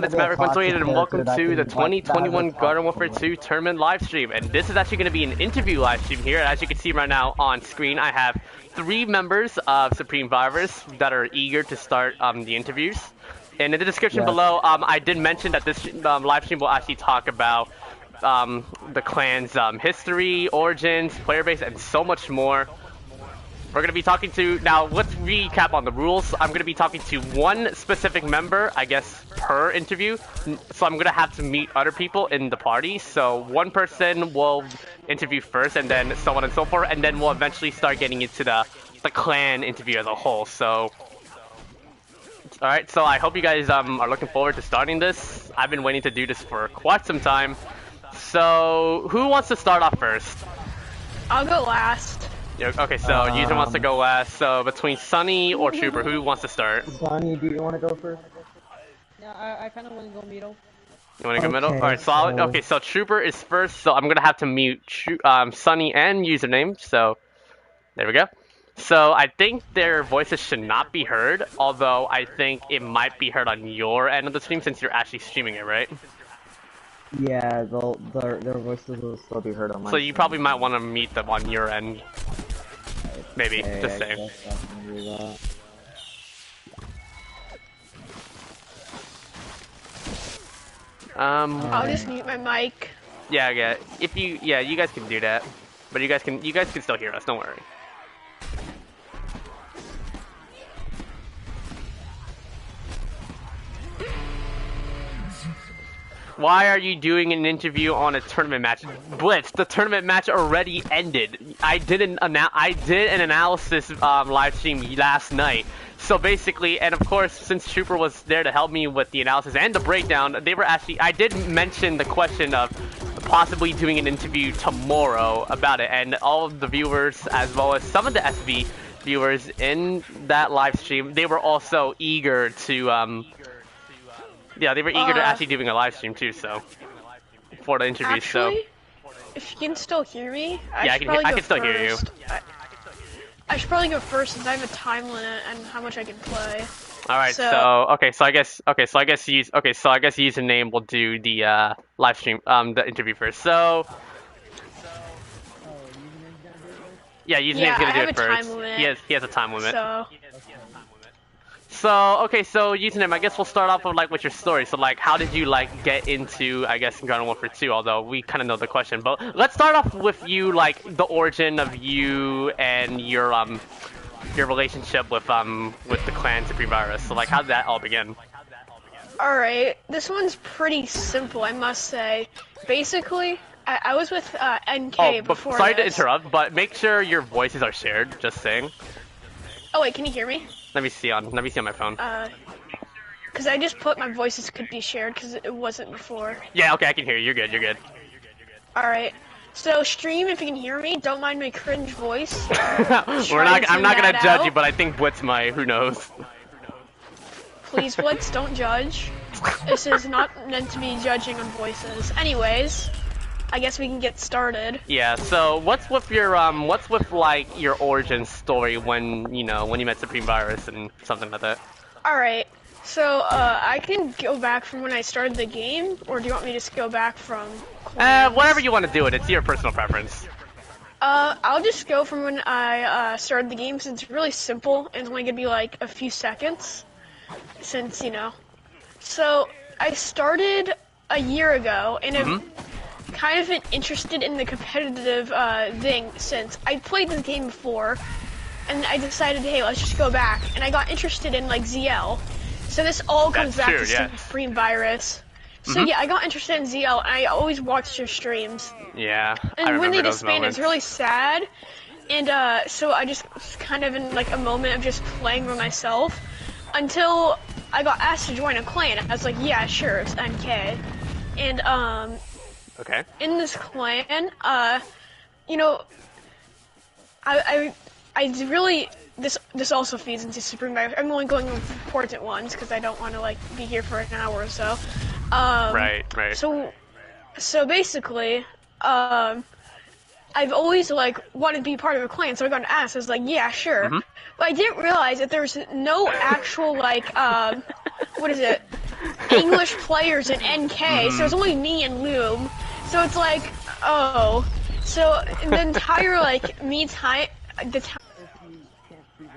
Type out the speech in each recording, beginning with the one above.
It's Maverick 128 and welcome to the 2021 Garden Warfare 2 tournament live stream. And this is actually going to be an interview live stream here. As you can see right now on screen, I have 3 members of Supreme Virus that are eager to start the interviews. And in the description below, I did mention that this live stream will actually talk about the clan's history, origins, player base, and so much more. We're going to be talking to, now let's recap on the rules. I'm going to be talking to one specific member, I guess, per interview. So I'm going to have to meet other people in the party. So one person will interview first and then so on and so forth. And then we'll eventually start getting into the clan interview as a whole. So, alright, so I hope you guys are looking forward to starting this. I've been waiting to do this for quite some time. So who wants to start off first? I'll go last. Okay, so user wants to go last. So between Sunny or Trooper, who wants to start? Sunny, do you want to go first? Yeah, I kind of want to go middle. You want to go middle? All right, solid. Okay, so Trooper is first, so I'm gonna have to mute Sunny and username. So there we go. So I think their voices should not be heard, although I think it might be heard on your end of the stream since you're actually streaming it, right? Yeah, their voices will still be heard on my So you probably might want to mute them on your end. Maybe, okay, just saying. I'll just mute my mic. Yeah. You guys can do that, but you guys can still hear us. Don't worry. Why are you doing an interview on a tournament match? Blitz, the tournament match already ended. I did an analysis live stream last night. So basically, and of course, since Trooper was there to help me with the analysis and the breakdown, they were actually, I did mention the question of possibly doing an interview tomorrow about it, and all of the viewers, as well as some of the SV viewers in that live stream, they were also eager to, yeah, they were eager to actually doing a live stream too, so for the interview. Actually, so if you can still hear me, I can still hear you. I should probably go first since I have a time limit and how much I can play. All right, so I guess username will do the live stream, the interview first. So yeah, username's gonna do it first. He has a time limit. So okay, so username, I guess we'll start off with your story. So how did you get into, I guess, Garden Warfare 2? Although we kind of know the question, but let's start off with you, the origin of you and your relationship with the clan Supreme Virus. So how did that all begin? All right, this one's pretty simple, I must say. Basically, I was with NK before. Sorry to interrupt, but make sure your voices are shared. Just saying. Oh wait, can you hear me? Let me see on my phone. Because I just put my voices could be shared because it wasn't before. Yeah, okay, I can hear you. You're good. Alright. So stream, if you can hear me, don't mind my cringe voice. I'm not gonna judge you, but I think Blitz might. Who knows? Please, Blitz, don't judge. This is not meant to be judging on voices. Anyways, I guess we can get started. Yeah, so what's with your your origin story when you met Supreme Virus and something like that? Alright, so I can go back from when I started the game, or do you want me to just go back from clans? Whatever you want to do it's your personal preference. I'll just go from when I started the game since it's really simple and it's only gonna be a few seconds. Since, So I started a year ago and kind of been interested in the competitive thing since I played this game before, and I decided, hey, let's just go back, and I got interested in ZL. So this all comes back to Supreme Virus. So yeah, I got interested in ZL, and I always watched your streams. Yeah, and when they disbanded, it's really sad. And so I just was kind of in a moment of just playing by myself until I got asked to join a clan. I was like, yeah, sure, it's NK. And okay. In this clan, I really, this also feeds into Supreme Virus. I'm only going with important ones because I don't want to be here for an hour or so. Right. So basically, I've always wanted to be part of a clan, so I got asked. I was like, yeah, sure. But I didn't realize that there was no actual what is it? English players in NK, so it's only me and Loom. So it's like, oh. So the entire, like, me time, the time. If you can't see the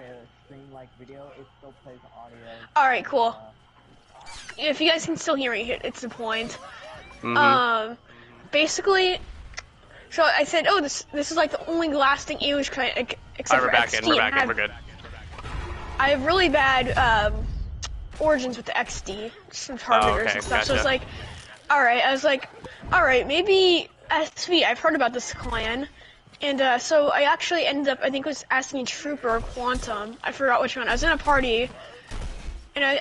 stream like video, it still plays audio. Alright, cool. If you guys can still hear me, it's the point. Basically, so I said, oh, this is like the only lasting English client except for XD. We're back in, we're good. I have really bad origins with the XD, some targeters and stuff. Gotcha. So it's like, alright, I was like, alright, maybe SV, I've heard about this clan. And so I actually ended up, I think it was asking Trooper or Quantum. I forgot which one. I was in a party, and I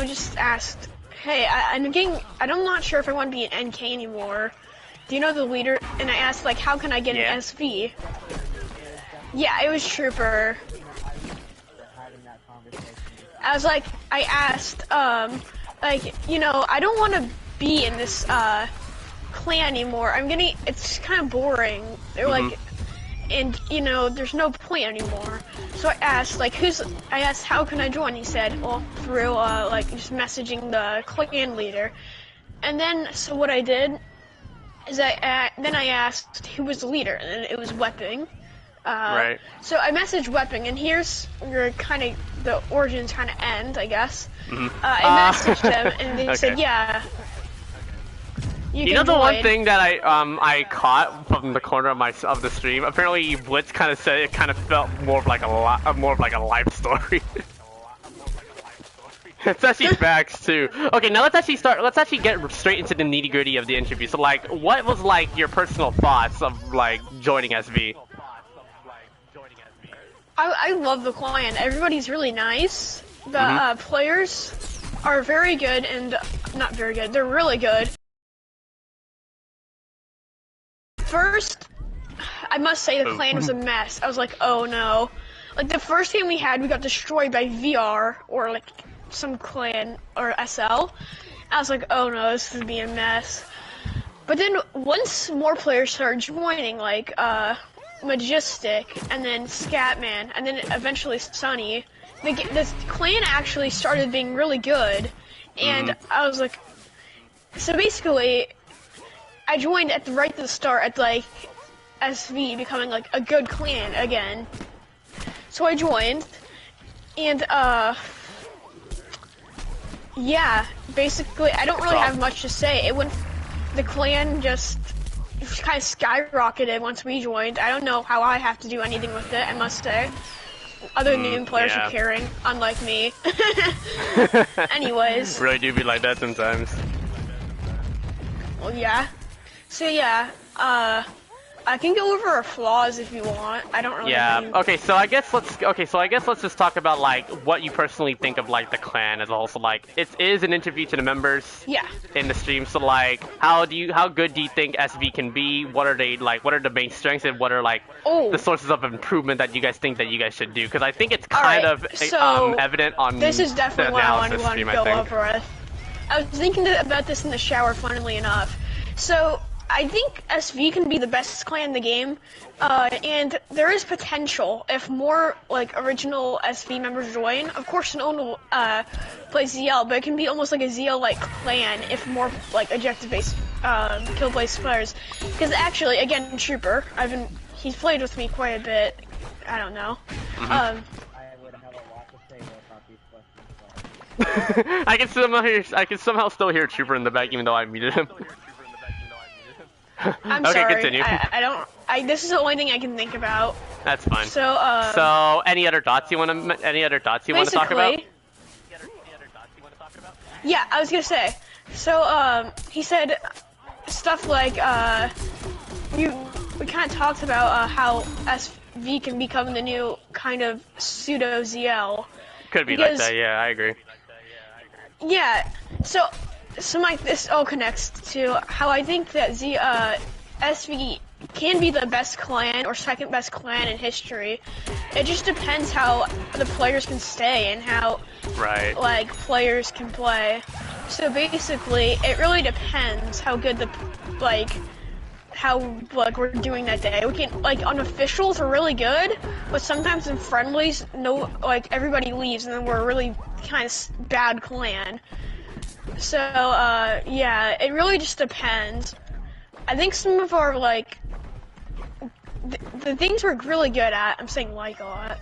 just asked, hey, I'm not sure if I want to be an NK anymore. Do you know the leader? And I asked, like, how can I get an SV? Yeah, it was Trooper. I was like, I asked, like, you know, I don't want to be in this, clan anymore. It's kind of boring. They're like, and, you know, there's no point anymore. So I asked, like, how can I join? He said, well, through, like, just messaging the clan leader. And then, so what I did is then I asked who was the leader, and it was Wepping. Right. So I messaged Wepping, and here's where the origins kind of end, I guess. I messaged him, and they said, yeah. You know the one thing that I caught from the corner of the stream? Apparently Blitz kind of said it kind of felt more of like a life story. It's actually facts too. Okay, now let's actually get straight into the nitty gritty of the interview. So like, what was like your personal thoughts of like joining SV? I love the clan. Everybody's really nice. The players are very good and not very good. They're really good. First, I must say the clan was a mess. I was like, oh no. Like the first game we had, we got destroyed by VR or like some clan or SL. I was like, oh no, this is gonna be a mess. But then once more players started joining, like Majestic and then Scatman and then eventually Sunny, this clan actually started being really good. And I was like, so basically, I joined right at the start at like SV becoming like a good clan again. So I joined, and yeah, basically I don't really have much to say. The clan just kind of skyrocketed once we joined. I don't know how I have to do anything with it, I must say. Other new players are caring, unlike me. Anyways. Really do be like that sometimes. Well, yeah. So yeah, I can go over our flaws if you want. I don't really. Yeah. Okay. So I guess let's just talk about like what you personally think of like the clan as a whole. So like it is an interview to the members. Yeah. In the stream. So like how good do you think SV can be? What are the main strengths and what are like the sources of improvement that you guys think that you guys should do? Because I think it's kind of evident on this is definitely what I want to go think. over with. I was thinking about this in the shower, funnily enough. So I think SV can be the best clan in the game, and there is potential if more like original SV members join. Of course, no one will play ZL, but it can be almost like a ZL-like clan if more like objective-based kill-based players. Because actually, again, Trooper, he's played with me quite a bit. I don't know. I would have a lot to say about these questions. I can somehow still hear Trooper in the back, even though I muted him. I'm okay, sorry. Continue. This is the only thing I can think about. That's fine. So, any other thoughts you want to talk about? Yeah, I was gonna say. So, he said stuff like, we kind of talked about how SV can become the new kind of pseudo ZL. Could be like that. Yeah, I agree. Yeah. So this all connects to how I think that SV can be the best clan or second best clan in history. It just depends how the players can stay and how like players can play. So basically, it really depends how good how we're doing that day. We can on officials we're really good, but sometimes in friendlies, everybody leaves and then we're a really kind of bad clan. So, yeah, it really just depends. I think some of our, like, the things we're really good at, I'm saying like a lot,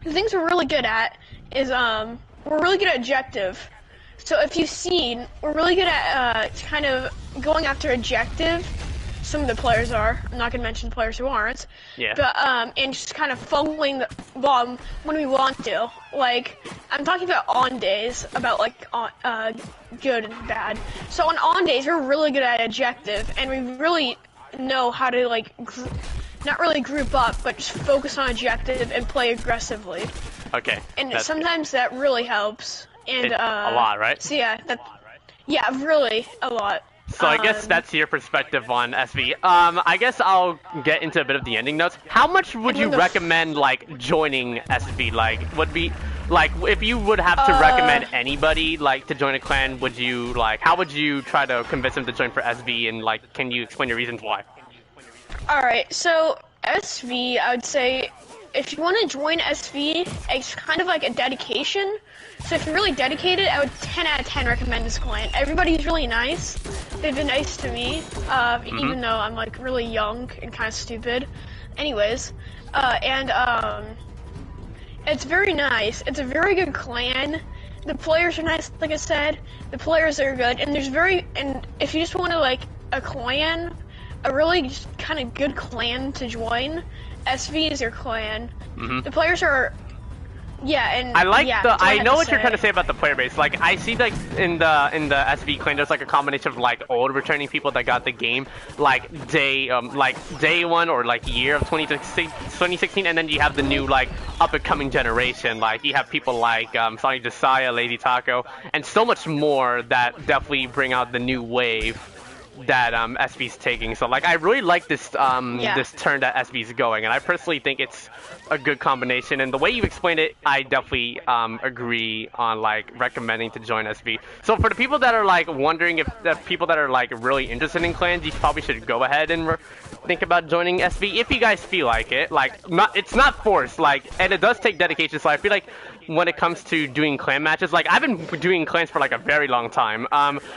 the things we're really good at is, we're really good at objective. So if you've seen, we're really good at, kind of going after objective. Some of the players are. I'm not gonna mention the players who aren't. Yeah. But and just kind of following the ball when we want to. Like I'm talking about on days, about like on good and bad. So on days we're really good at objective, and we really know how to like not really group up, but just focus on objective and play aggressively. Okay. And sometimes that really helps. And a lot, right? So yeah, really a lot. So I guess that's your perspective on SV. I guess I'll get into a bit of the ending notes. How much would you recommend, like, joining SV? Like, would be, like, if you would have to recommend anybody, like, to join a clan, would you, like, how would you try to convince them to join for SV, and, like, can you explain your reasons why? Alright, so SV, I would say, if you want to join SV, it's kind of like a dedication. So if you're really dedicated, I would 10 out of 10 recommend this clan. Everybody's really nice. They've been nice to me, even though I'm like really young and kind of stupid. Anyways, it's very nice. It's a very good clan. The players are nice, like I said. The players are good, and and if you just want to like a clan, a really just kind of good clan to join, SV is your clan. The players are. Yeah, and I like I know what say. you're trying to say about the player base. Like I see like in the SV clan, there's like a combination of like old returning people that got the game like day one or like year of 2016, and then you have the new like up and coming generation. Like you have people like Sonic Josiah, Lazy Taco, and so much more that definitely bring out the new wave that SV's taking. So like I really like this this turn that SV's going, and I personally think it's a good combination, and the way you explained it, I definitely agree on like recommending to join SV. So for the people that are like wondering if the people that are like really interested in clans, you probably should go ahead and think about joining SV if you guys feel like it. Like it's not forced, like, and it does take dedication. So I feel like when it comes to doing clan matches, like I've been doing clans for like a very long time.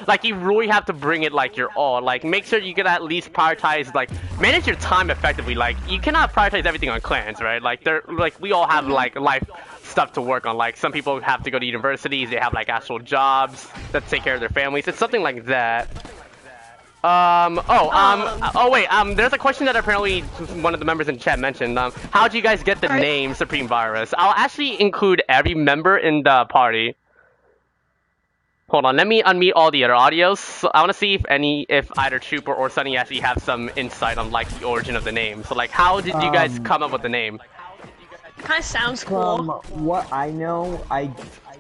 Like you really have to bring it like your all. Like make sure you can at least prioritize, like manage your time effectively. Like you cannot prioritize everything on clans, right? Like they're like we all have like life stuff to work on. Like some people have to go to universities, they have like actual jobs that take care of their families. It's something like that. There's a question that apparently one of the members in chat mentioned. How do you guys get the name Supreme Virus? I'll actually include every member in the party. Hold on, let me unmute all the other audios. So I want to see if either Trooper or Sunny actually have some insight on like the origin of the name. So like, how did you guys come up with the name? Kind of sounds cool. From what I know, I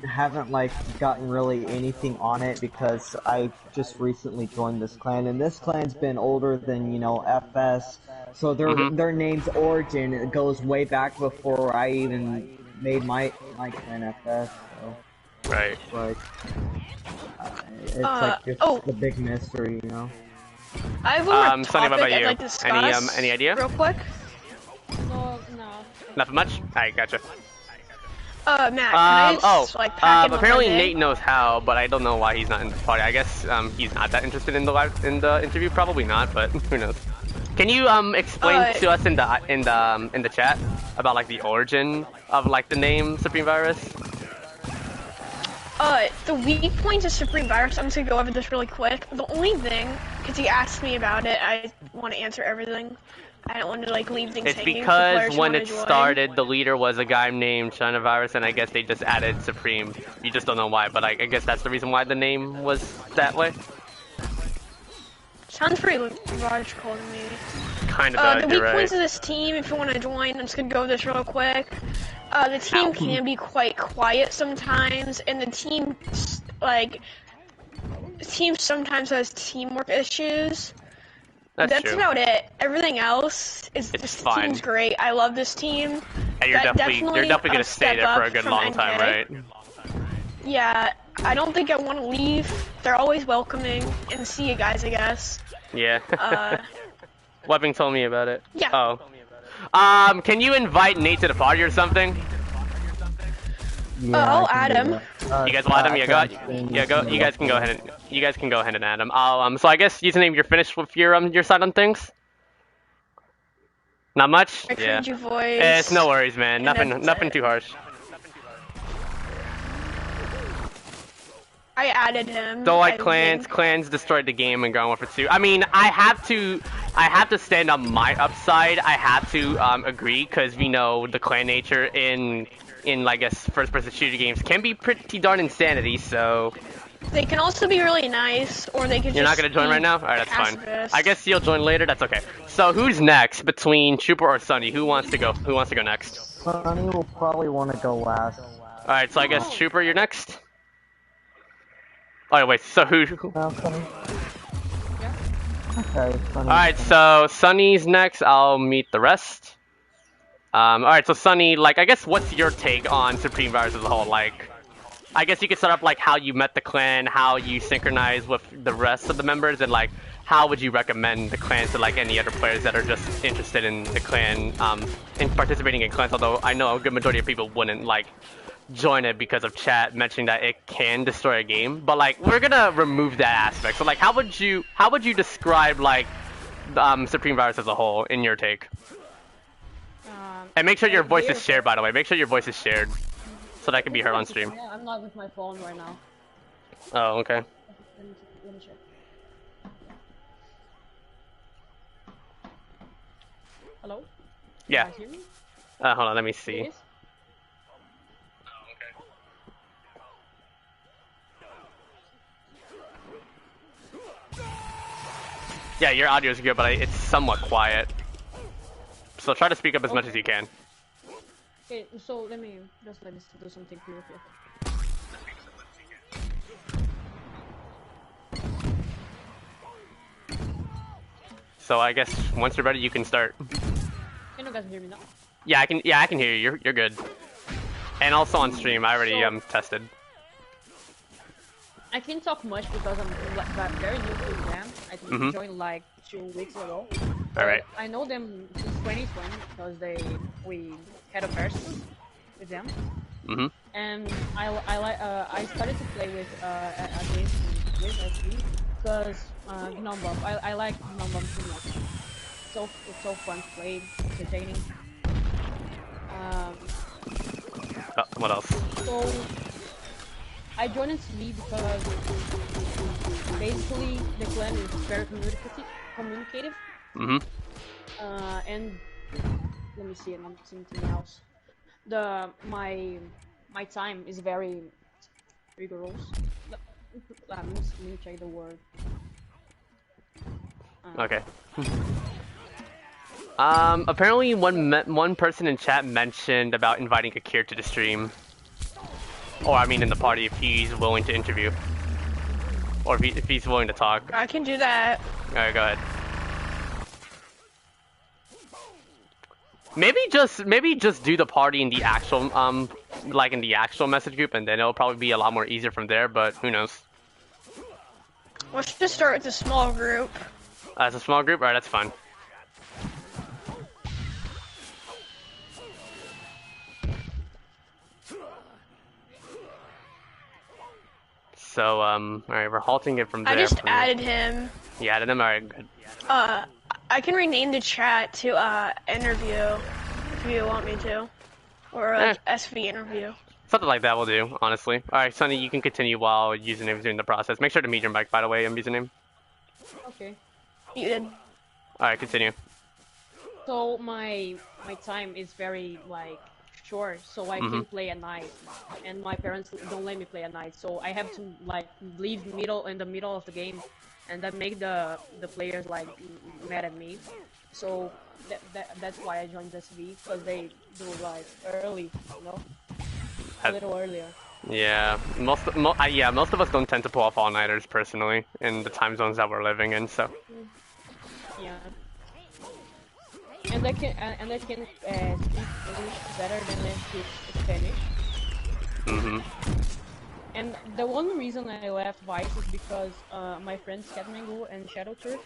haven't like gotten really anything on it because I just recently joined this clan, and this clan's been older than, you know, FS, so their name's origin, it goes way back before I even made my clan FS. So right. Like it's the big mystery, you know. I have one more Sonny, what about you? Like to discuss any idea? real quick. No. Nothing much? Alright, gotcha. Matt, can I just, like, pack in apparently one day? Nate knows how, but I don't know why he's not in the party. I guess he's not that interested in the interview. Probably not, but who knows? Can you explain to us in the chat about like the origin of like the name Supreme Virus? The weak points of Supreme Virus, I'm just gonna go over this really quick. The only thing, because he asked me about it, I want to answer everything. I don't want to like leave things hanging. It's because when it started, the leader was a guy named China Virus, and I guess they just added Supreme. You just don't know why, but I guess that's the reason why the name was that way. Sounds pretty logical to me. Kind of. The weak points of this team, if you want to join, I'm just gonna go over this real quick. The team can be quite quiet sometimes, and the team sometimes has teamwork issues. That's true. about it. Everything else is this team's great. I love this team. And you're definitely gonna stay there for a good long time, right? Yeah, I don't think I want to leave. They're always welcoming, and see you guys, I guess. Yeah. Webbing told me about it. Yeah. Oh. Can you invite Nate to the party or something? Yeah, I'll I add can do him. that. You guys will add him. I You can't got. see Yeah, go. You anything guys can go else. ahead and. You guys can go ahead and add him. So I guess username, you're finished with your side on things. Not much. I Yeah. create your It's no voice. worries, man. And Nothing. that's Nothing it. too harsh. I added him. So like I think. clans destroyed the game in Garden Warfare 2. I mean, I have to stand on my upside. I have to agree because we know the clan nature in I guess first-person shooter games can be pretty darn insanity. So They can also be really nice, or they could you're not just gonna join be right now? All right, that's fine. pacifists. I guess you'll join later. That's okay. So who's next between Trooper or Sunny? Who wants to go? Who wants to go next? Sonny will probably want to go last. All right, so I guess Trooper, you're next. Oh wait, so who? No, Sonny. Okay, Sonny. Alright, so Sunny's next. I'll meet the rest. Alright, so Sunny, like, I guess what's your take on Supreme Virus as a whole? Like, I guess you could start up, like, how you met the clan, how you synchronize with the rest of the members, and, like, how would you recommend the clan to, like, any other players that are just interested in the clan, in participating in clans, although I know a good majority of people wouldn't, like, join it because of chat mentioning that it can destroy a game, but like we're gonna remove that aspect. So like how would you describe like Supreme Virus as a whole in your take? And make sure your voice is shared, by the way. Make sure your voice is shared so that can be heard on stream. Yeah, I'm not with my phone right now. Oh, okay. Let me check. Hello? Yeah. Can you hear me? Hold on, let me see. Please? Yeah, your audio is good, but it's somewhat quiet. So try to speak up as much as you can. Okay, so let me do something real quick. So I guess once you're ready, you can start. Can you guys hear me now? Yeah, I can. Yeah, I can hear you. You're good. And also on stream, I already tested. I can't talk much because I'm like, very new to them. I think I joined like 2 weeks ago. Alright. I know them since 2020 because we had a versus with them. And I started to play with against SV because Gnome Bomb. I like Gnome Bomb too much. It's so fun to play, entertaining. What else? So I joined SV because basically the clan is very communicative. And let me see something else. My time is very rigorous. Let me check the word. Okay. Apparently one person in chat mentioned about inviting Akir to the stream. Or I mean in the party if he's willing to interview. Or if he's willing to talk. I can do that. Alright, go ahead. Maybe just do the party in the actual like in the actual message group, and then it'll probably be a lot more easier from there, but who knows. Let's just start with a small group. As a small group? Alright, that's fine. So, alright, we're halting it from there. I just added him. You added him? Alright, good. I can rename the chat to interview if you want me to, or like SV interview. Something like that will do, honestly. Alright, Sunny, you can continue while username is doing the process. Make sure to mute your mic, by the way, username. Okay. Muted. Alright, continue. So my time is very like short, so I can play at night, and my parents don't let me play at night, so I have to like leave in the middle of the game, and that make the players like mad at me. So that's why I joined SV, because they do like early, you know, a little earlier. Yeah, most of us don't tend to pull off all-nighters personally in the time zones that we're living in, so. Yeah. And I can speak English better than I speak Spanish. And the one reason I left Vice is because my friends Catmango and Shadow Turf,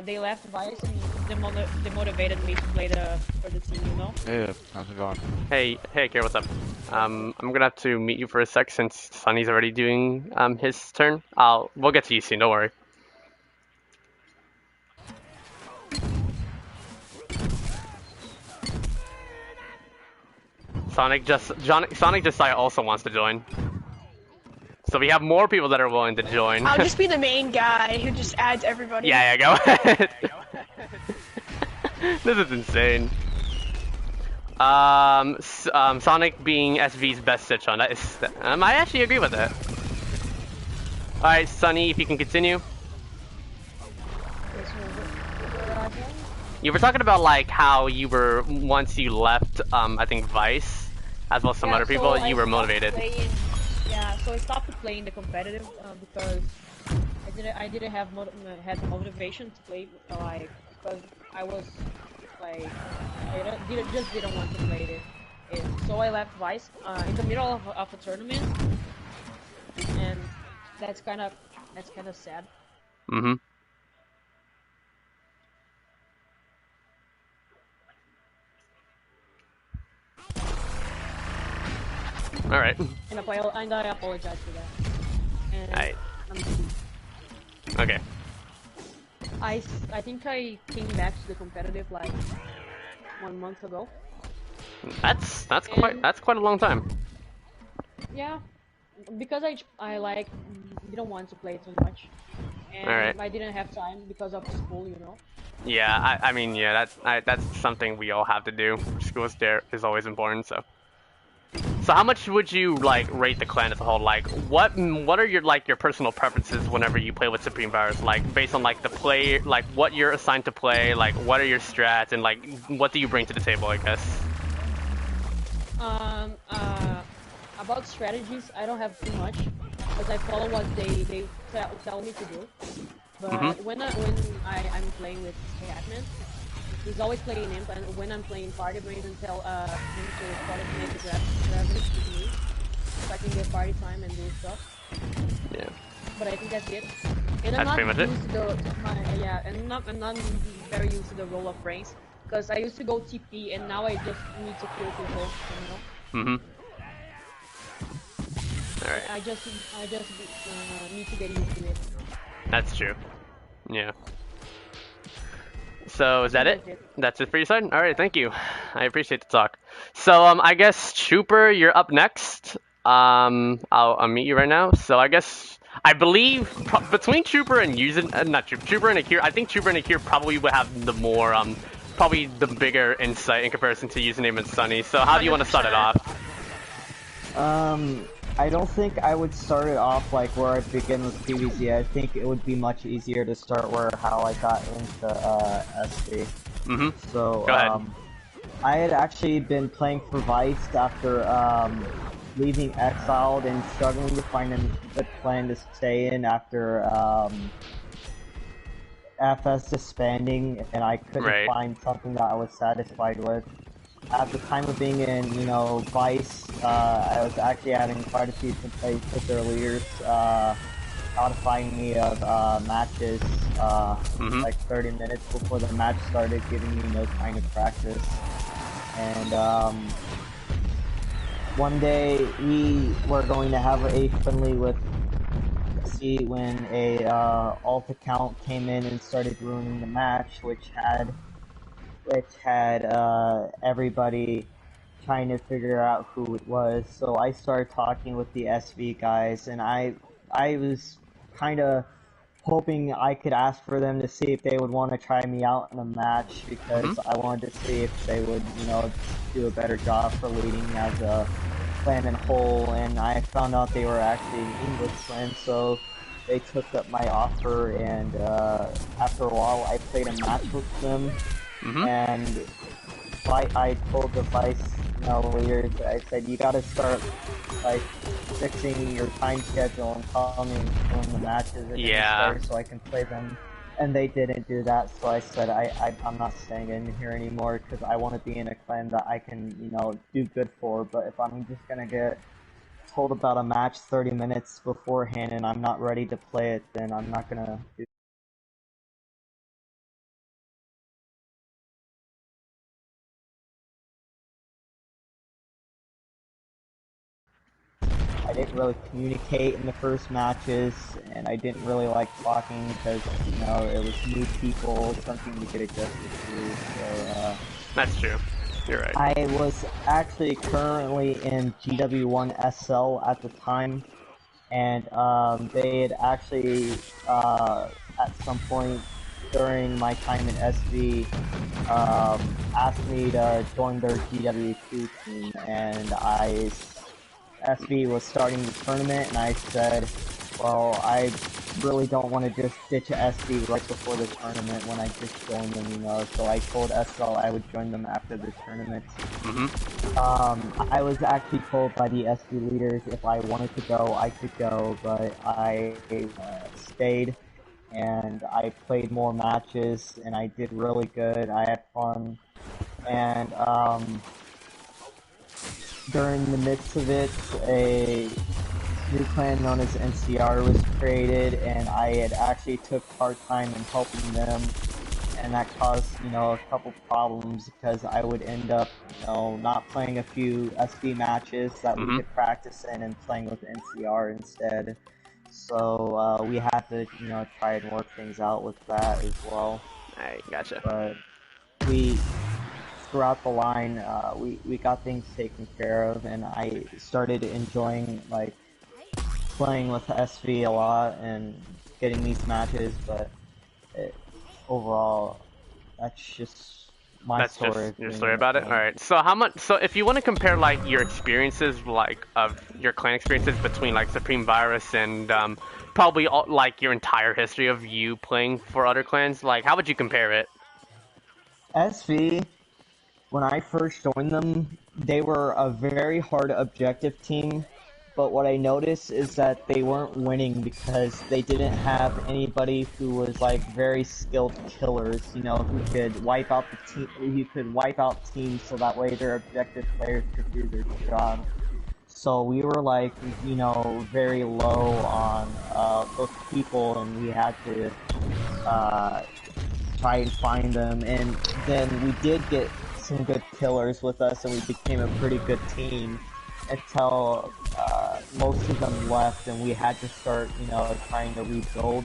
they left Vice and demotivated me to play for the team, you know? Yeah, how's it going? Hey, Kira, what's up? I'm gonna have to meet you for a sec since Sunny's already doing his turn. We'll get to you soon. Don't worry. Sonic Josiah also wants to join. So we have more people that are willing to join. I'll just be the main guy who just adds everybody. Yeah, go ahead. This is insane. Sonic being SV's best stitch on that is. I actually agree with that. All right, Sunny, if you can continue. You were talking about like how you were once you left, I think Vice, as well as some other people, you were motivated. So I stopped playing the competitive because I didn't have had motivation to play like because I was like I just didn't want to play it. So I left Vice in the middle of a tournament, and that's kind of sad. Mhm. All right. And I apologize for that. And Alright. Okay. I think I came back to the competitive like 1 month ago. That's quite a long time. Yeah, because I like didn't want to play too much, and Alright. I didn't have time because of school, you know. Yeah, I mean, yeah, that's something we all have to do. School is always important, so. So how much would you like rate the clan as a whole? Like, what are your personal preferences whenever you play with Supreme Virus? Like, based on like the play, like what you're assigned to play, like what are your strats, and like what do you bring to the table? I guess. About strategies, I don't have too much because I follow what they tell me to do. But when I'm playing with Catman, he's always playing imp, and when I'm playing party, I even tell him to coordinate the gravity with me, so I can get party time and do stuff. Yeah. But I think that's it. And That's pretty much it. I'm not very used to the role of brains, because I used to go TP, and now I just need to kill people, you know. Alright. I just need to get used to it. That's true. Yeah. So is that it? That's it for your side? Alright, thank you. I appreciate the talk. So I guess Trooper, you're up next. I'll meet you right now. So I believe between Trooper and Trooper and Akira, I think Trooper and Akira probably would have the more probably the bigger insight in comparison to username and Sunny. So how do you want to start it off? I don't think I would start it off like where I begin with PvZ. I think it would be much easier to start how I got into SV. So go ahead. I had actually been playing for Vice after leaving Exiled and struggling to find a good plan to stay in after FS disbanding, and I couldn't find something that I was satisfied with. At the time of being in, Vice, I was actually having quite a few complaints with their leaders, notifying me of matches, like 30 minutes before the match started, giving me no kind of practice. And, one day, we were going to have a friendly with C when a alt account came in and started ruining the match, which had everybody trying to figure out who it was. So I started talking with the SV guys, and I was kind of hoping I could ask for them to see if they would want to try me out in a match, because I wanted to see if they would, do a better job for leading as a clan in whole. And I found out they were actually an English clan, so they took up my offer, and after a while I played a match with them. And I told the Vice leaders, I said, you gotta start like fixing your time schedule and telling me when the matches are gonna start so I can play them. And they didn't do that, so I said I'm not staying in here anymore, because I want to be in a clan that I can, do good for. But if I'm just gonna get told about a match 30 minutes beforehand and I'm not ready to play it, then I'm not gonna do. I didn't really communicate in the first matches, and I didn't really like talking because, you know, it was new people, something to get adjusted to, so, That's true. You're right. I was actually currently in GW1 SL at the time, and, they had actually, at some point during my time in SV, asked me to join their GW2 team, and SV was starting the tournament, and I said, well, I really don't want to just ditch SV right before the tournament when I just joined them, you know, so I told SL I would join them after the tournament. I was actually told by the SV leaders if I wanted to go, I could go, but I stayed, and I played more matches, and I did really good, I had fun, and, during the midst of it, a new clan known as NCR was created, and I had actually took part-time in helping them, and that caused, you know, a couple problems because I would end up, you know, not playing a few SV matches that we could practice in and playing with NCR instead. So, we had to, you know, try and work things out with that as well. Alright, gotcha. But throughout the line, we got things taken care of, and I started enjoying, like, playing with SV a lot and getting these matches, but overall, that's just my story. That's just your story about it? Alright, so if you want to compare, like, your experiences, like, of your clan experiences between, like, Supreme Virus and, probably, like, your entire history of you playing for other clans, like, how would you compare it? SV, when I first joined them, they were a very hard objective team, but what I noticed is that they weren't winning because they didn't have anybody who was like very skilled killers, you know, who could wipe out the team, who could wipe out teams so that way their objective players could do their job. So we were like, you know, very low on those people, and we had to try and find them, and then we did get some good killers with us, and we became a pretty good team until most of them left, and we had to start, you know, trying to rebuild.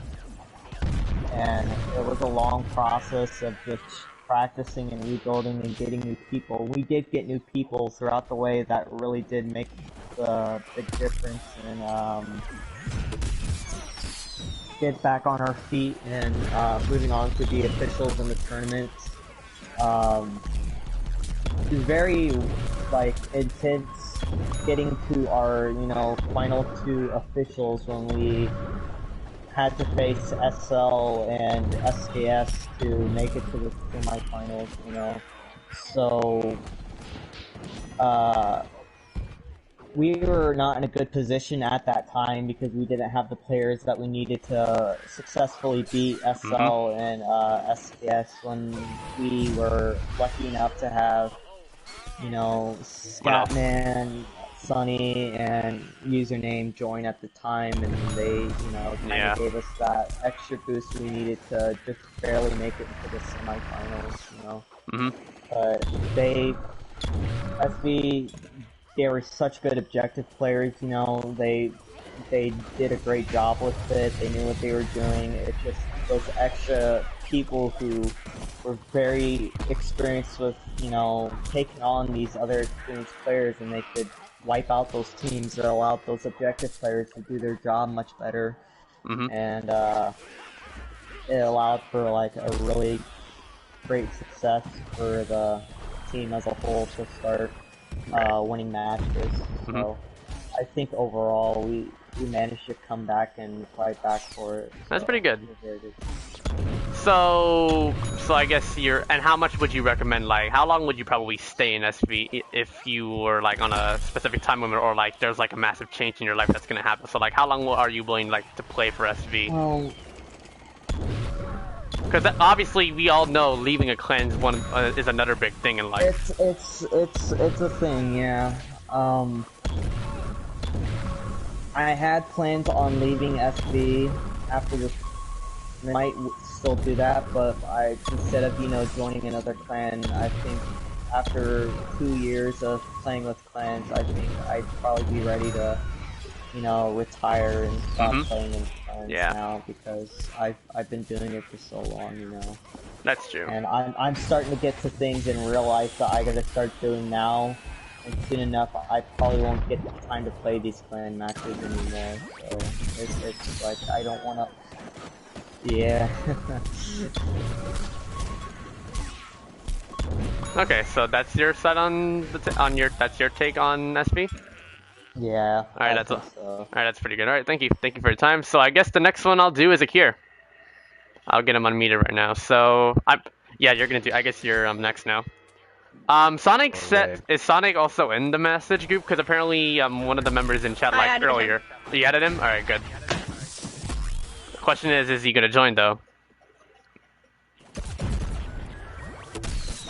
And it was a long process of just practicing and rebuilding and getting new people. We did get new people throughout the way that really did make the big difference, and get back on our feet and moving on to the officials in the tournament. It was very, like, intense getting to our, you know, final two officials when we had to face SL and SKS to make it to the semifinals, you know. So, we were not in a good position at that time because we didn't have the players that we needed to successfully beat SL and SKS when we were lucky enough to have, you know, Scatman, Sunny, and username join at the time, and they, you know, kind of gave us that extra boost we needed to just barely make it into the semifinals, you know. But SV, they were such good objective players, you know, they did a great job with it, they knew what they were doing. It's just those extra people who were very experienced with, you know, taking on these other experienced players, and they could wipe out those teams that allowed those objective players to do their job much better. And it allowed for, like, a really great success for the team as a whole to start winning matches. So I think overall we managed to come back and fight back for it. That's pretty good. So I guess and how much would you recommend, like, how long would you probably stay in SV if you were, like, on a specific time limit, or, like, there's, like, a massive change in your life that's gonna happen? So, like, how long are you willing, like, to play for SV? Well, because obviously we all know leaving a clan is another big thing in life. It's a thing, yeah. I had plans on leaving SB after this. I might still do that, but instead of joining another clan, I think after 2 years of playing with clans, I think I'd probably be ready to retire and stop playing in clans now because I've been doing it for so long. That's true. And I'm starting to get to things in real life that I gotta start doing now. And soon enough, I probably won't get the time to play these clan matches anymore. So it's like I don't wanna. Yeah. Okay, so that's your set on that's your take on SB. Yeah. All right, that's pretty good. All right, thank you for your time. So I guess the next one I'll do is Akir. I'll get him unmuted right now. So yeah, you're gonna do. I guess you're next now. Sonic is Sonic also in the message group? Because apparently one of the members in chat like earlier. You added him? All right, good. The question is he gonna join though?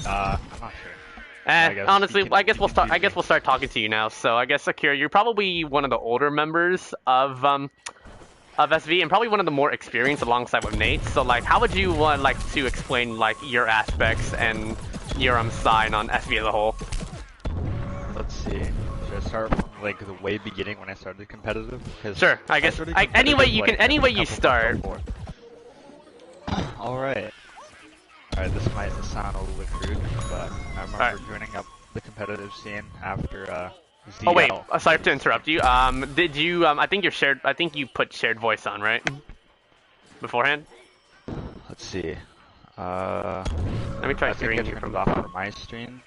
I'm not sure. Honestly, I guess we'll start talking to you now. So I guess Akira, you're probably one of the older members of SV and probably one of the more experienced alongside with Nate. So like, how would you like to explain like your aspects and your side on SV as a whole? Let's see. Should I start from like the way beginning when I started competitive? Sure. I guess any way you start. All right. Alright, this might sound a little crude, but I remember joining up the competitive scene after ZL. Oh wait, sorry to interrupt you. Did you? I think you put shared voice on, right? Beforehand. Let's see. Let me try hearing you from off my stream.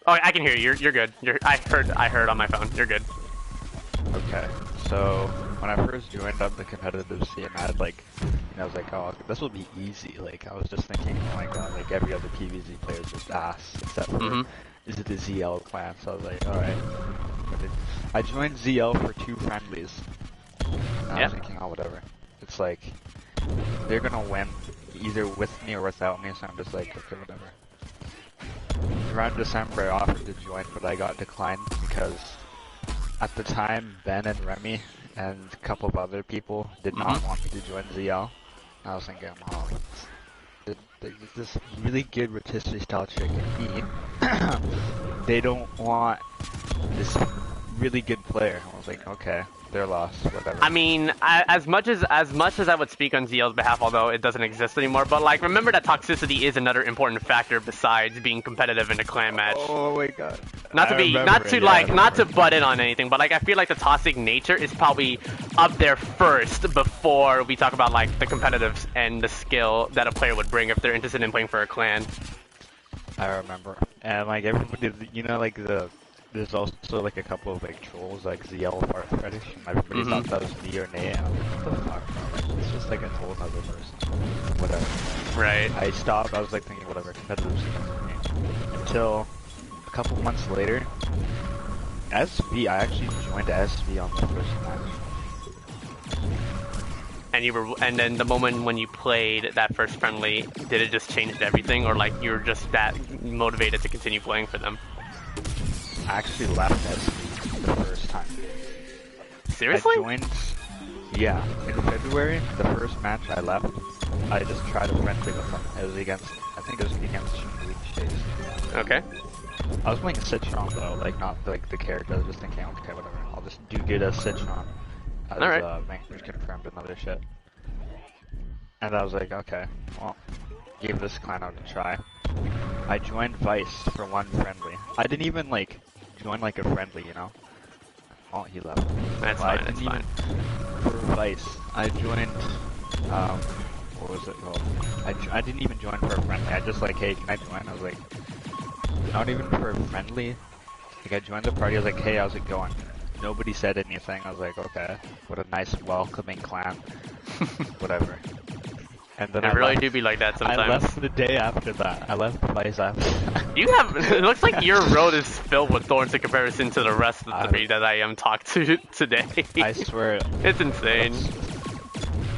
Oh, I can hear you. You're good. I heard on my phone. You're good. Okay, so when I first joined up the competitive scene, I had like, I was like, oh, this will be easy. Like, I was just thinking, oh my god, like every other PvZ player is just ass, except for is it the ZL clan? So I was like, alright. I joined ZL for 2 friendlies. And I was thinking, oh, whatever. It's like, they're gonna win either with me or without me, so I'm just like, okay, whatever. Around December, I offered to join, but I got declined because at the time, Ben and Remy and a couple of other people did not want me to join ZL. I was thinking, oh, this really good rotisserie style chicken meat. They don't want this really good player. I was like, okay, they're lost, whatever. I mean, as much as I would speak on ZL's behalf, although it doesn't exist anymore, but like, remember that toxicity is another important factor besides being competitive in a clan match. Oh my god. Not to butt in on anything, but like, I feel like the toxic nature is probably up there first before we talk about like the competitive and the skill that a player would bring if they're interested in playing for a clan. I remember, and like everybody, like there's also like a couple of like trolls like ZL Fart Fetish, and everybody thought that was me or Nate. And I was like, what the fuck, bro? Like, it's just like a total other person. Whatever. Right. I stopped. I was like thinking, whatever, competitive scene for me. Until a couple months later, SV. I actually joined SV on the first match. And then the moment when you played that first friendly, did it just change everything, or like you were just that motivated to continue playing for them? I actually left SV the first time. Seriously? I joined, yeah, in February, the first match I left, I just tried a friendly with them. It was against, I think it was against Shades. Okay. I was playing Citron though, like not like the character, I was just thinking, okay, whatever, I'll just do good as Citron. Alright. Vancouver confirmed another shit. And I was like, okay, well, gave this clan out a try. I joined Vice for 1 friendly. I didn't even like join like a friendly, you know? Oh, he left. That's fine, that's fine. For Vice, I joined, what was it called? I didn't even join for a friendly. I just like, hey, can I join? I was like, not even for a friendly. Like, I joined the party, I was like, hey, how's it going? Nobody said anything. I was like, okay, what a nice welcoming clan. Whatever. And then I really do be like that sometimes. I left the day after that. I left Vice after that. You have, it looks like your road is filled with thorns in comparison to the rest of the 3 that I talked to today. I swear. It's insane.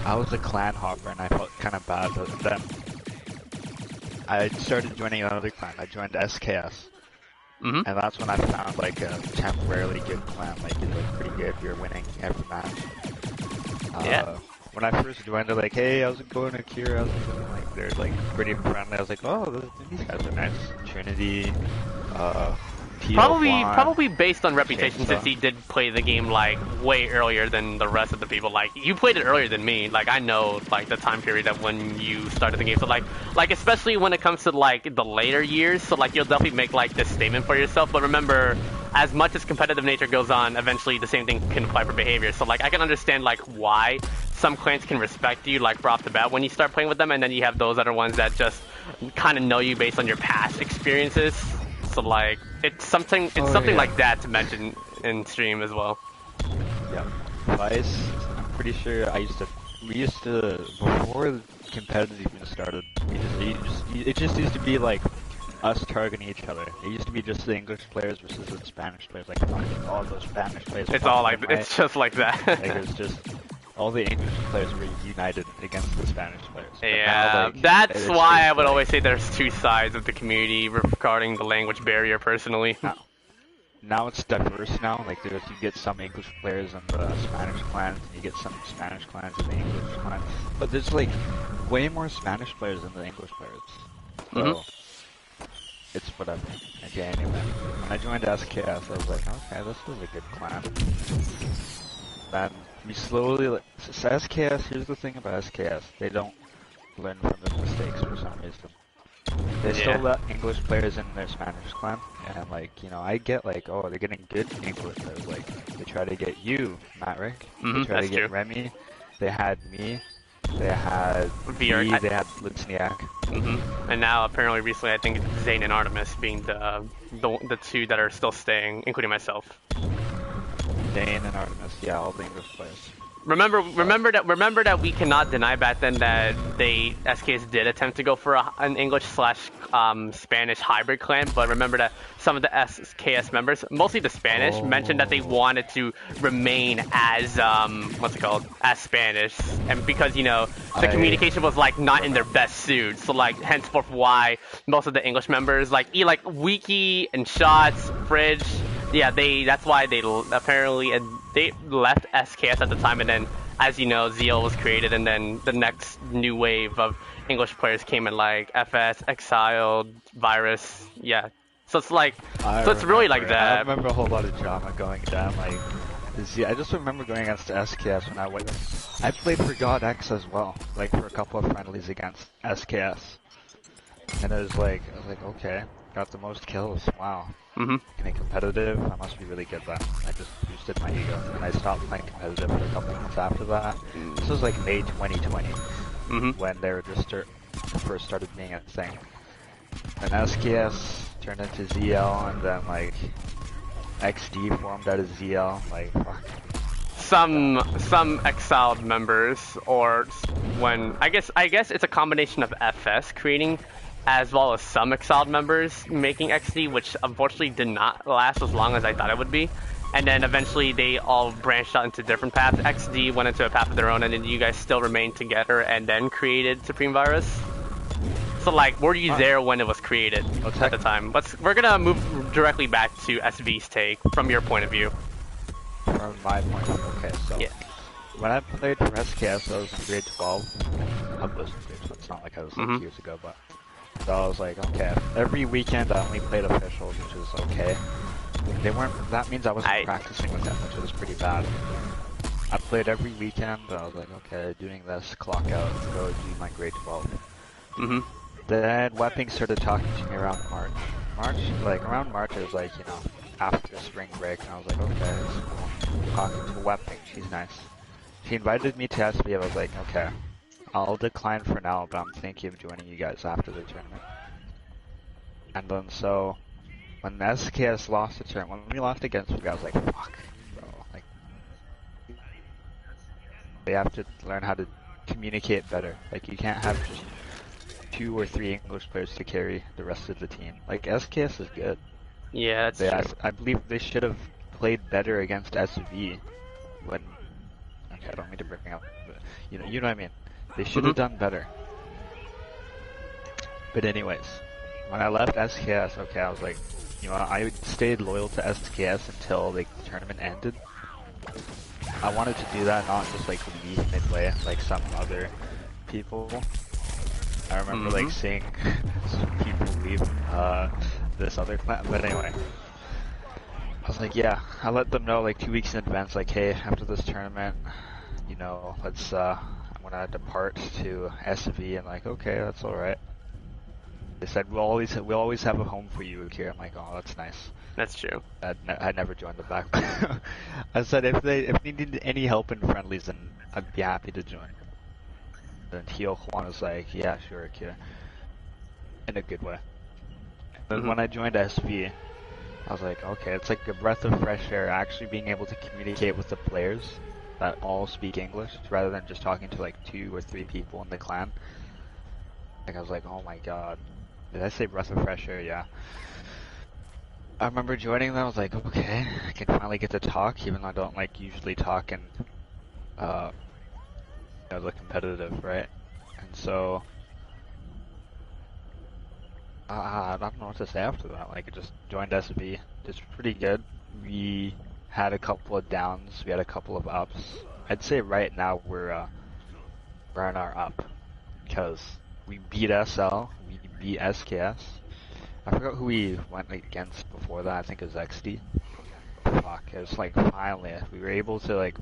I was a clan hopper and I felt kind of bad, but then I started joining another clan. I joined SKS. Mm-hmm. And that's when I found like a temporarily good clan. Like it's like pretty good. You're winning every match. Yeah. When I first joined, they're like, "Hey, how's it going, Akira?" How's it going? Like they're like pretty friendly. I was like, "Oh, these guys are nice." Trinity, Probably based on reputation, since he did play the game like way earlier than the rest of the people. Like you played it earlier than me. Like I know like the time period of when you started the game. So like especially when it comes to like the later years. So like you'll definitely make like this statement for yourself. But remember, as much as competitive nature goes on, eventually the same thing can apply for behavior. So like I can understand like why some clans can respect you like right off the bat when you start playing with them, and then you have those other ones that just kind of know you based on your past experiences. So like it's something like that to mention in stream as well. Yeah. Vice, I'm pretty sure we used to before competitive even started, it just used to be like us targeting each other. It used to be just the English players versus the Spanish players, like fucking all those Spanish players. It's all like it's just like that. Like it's just all the English players were united against the Spanish players. But yeah, now, like, that's why I would always say there's two sides of the community regarding the language barrier. Personally, now it's diverse. Now, like you get some English players in the Spanish clans, and you get some Spanish clans in the English clans. But there's like way more Spanish players than the English players. So it's whatever. Okay, anyway, when I joined SKS, I was like, okay, this is a good clan. Then we slowly, SKS, here's the thing about SKS, they don't learn from their mistakes for some reason. They still let English players in their Spanish clan, and like, you know, I get like, oh, they're getting good English players, like, they try to get you, Matt Rick, they try to get Remy, they had me, they had VR, they had Litzniak. And now apparently recently I think it's Zane and Artemis being the two that are still staying, including myself. Dane and Artemis, yeah, all the English players. Remember that we cannot deny back then that SKS did attempt to go for an English / Spanish hybrid clan, but remember that some of the SKS members, mostly the Spanish, mentioned that they wanted to remain as as Spanish, and because you know the communication was like not in their best suit, so like henceforth why most of the English members like Wiki and Shots, Fridge. Yeah, that's why they apparently they left SKS at the time, and then, as you know, ZL was created, and then the next new wave of English players came in, like FS, Exiled, Virus, yeah. So it's like, it's really like that. I remember a whole lot of drama going down, like, I just remember going against SKS when I played for God X as well, like for a couple of friendlies against SKS. And I was like, okay, got the most kills, wow. Getting competitive, I must be really good then. I just boosted my ego, and I stopped playing competitive for a couple of months after that. This was like May 2020, when they were just first started being a thing. And SKS turned into ZL, and then like XD formed out of ZL, like fuck. Some exiled members, or when I guess it's a combination of FS creating, as well as some exiled members making XD, which unfortunately did not last as long as I thought it would be. And then eventually they all branched out into different paths. XD went into a path of their own, and then you guys still remained together and then created Supreme Virus. So like, were you there when it was created at the time? We're gonna move directly back to SV's take from your point of view. From my point of view, okay, so when I played for SKS, I was in grade 12. I was in grade 12, it's not like I was like years ago, but so I was like, okay, every weekend I only played officials, which is okay. That means I wasn't practicing with them, which was pretty bad. I played every weekend, I was like, okay, doing this, clock out, go do my grade 12. Then Wepping started talking to me around March. Around March it was like, you know, after spring break, and I was like, okay, it's cool. Talking to Wepping, she's nice. She invited me to SB, I was like, okay. I'll decline for now, but I'm thinking of joining you guys after the tournament. And then so, when SKS lost the tournament, when we lost against you guys, I was like, fuck, bro, like, they have to learn how to communicate better. Like, you can't have just 2 or 3 English players to carry the rest of the team. Like, SKS is good. Yeah, that's true. I believe they should have played better against SV when, okay, I don't mean to bring up, but you know what I mean. They should have done better. But anyways, when I left SKS, okay, I was like, you know, I stayed loyal to SKS until like the tournament ended. I wanted to do that, not just like leave midway like some other people. I remember like seeing some people leave this other clan, but anyway. I was like, yeah, I let them know like 2 weeks in advance, like, hey, after this tournament, you know, let's, I'm gonna depart to SV, and like, okay, that's alright. They said, we'll always have a home for you here. I'm like, oh, that's nice. That's true. I never joined the back. I said, if they needed any help in friendlies, then I'd be happy to join. Then Hio Juan was like, yeah, sure, Kira. In a good way. Then when I joined SV, I was like, okay, it's like a breath of fresh air, actually being able to communicate with the players that all speak English, rather than just talking to like 2 or 3 people in the clan. Like, I was like, oh my god. Did I say breath of fresh air? Yeah. I remember joining them, I was like, okay, I can finally get to talk, even though I don't like usually talk in, you know, the competitive, right? And so, I don't know what to say after that. Like, I just joined SV, just pretty good. We had a couple of downs, we had a couple of ups. I'd say right now we're on our up, because we beat SL, we beat SKS. I forgot who we went against before that. I think it was XD. Fuck, it was like finally we were able to like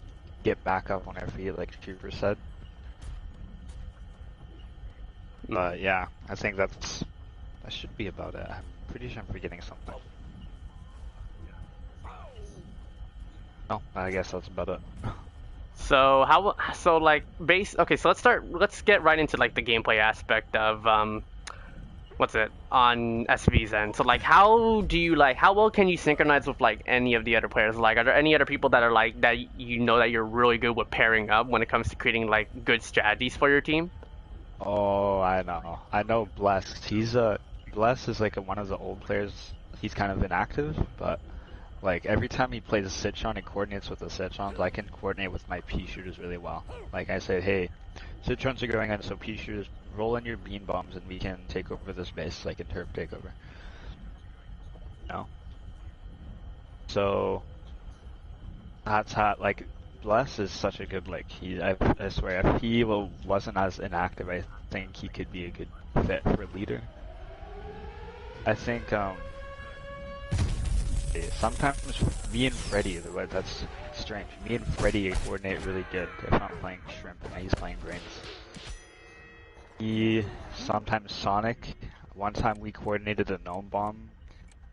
get back up on our feet, like Trooper said. But yeah, I think that should be about it. I'm pretty sure I'm forgetting something. No, I guess that's about it. So okay, so let's get right into like the gameplay aspect of on SV's end. So like, how well can you synchronize with like any of the other players? Like, are there any other people that are like that you know that you're really good with pairing up when it comes to creating like good strategies for your team? Oh, I know Bless. Bless is like one of the old players. He's kind of inactive, but like every time he plays a Sitchon and coordinates with the Sitchons, I can coordinate with my P shooters really well. Like I said, hey, Sitchons are going in, so P shooters, roll in your bean bombs and we can take over this base, like in turf takeover. No. So that's how, like, Bless is such a good, like, I swear, if he wasn't as inactive, I think he could be a good fit for leader. I think, sometimes me and Freddy, that's strange, me and Freddy coordinate really good if I'm playing Shrimp and he's playing Brains. Sometimes Sonic, one time we coordinated a Gnome Bomb,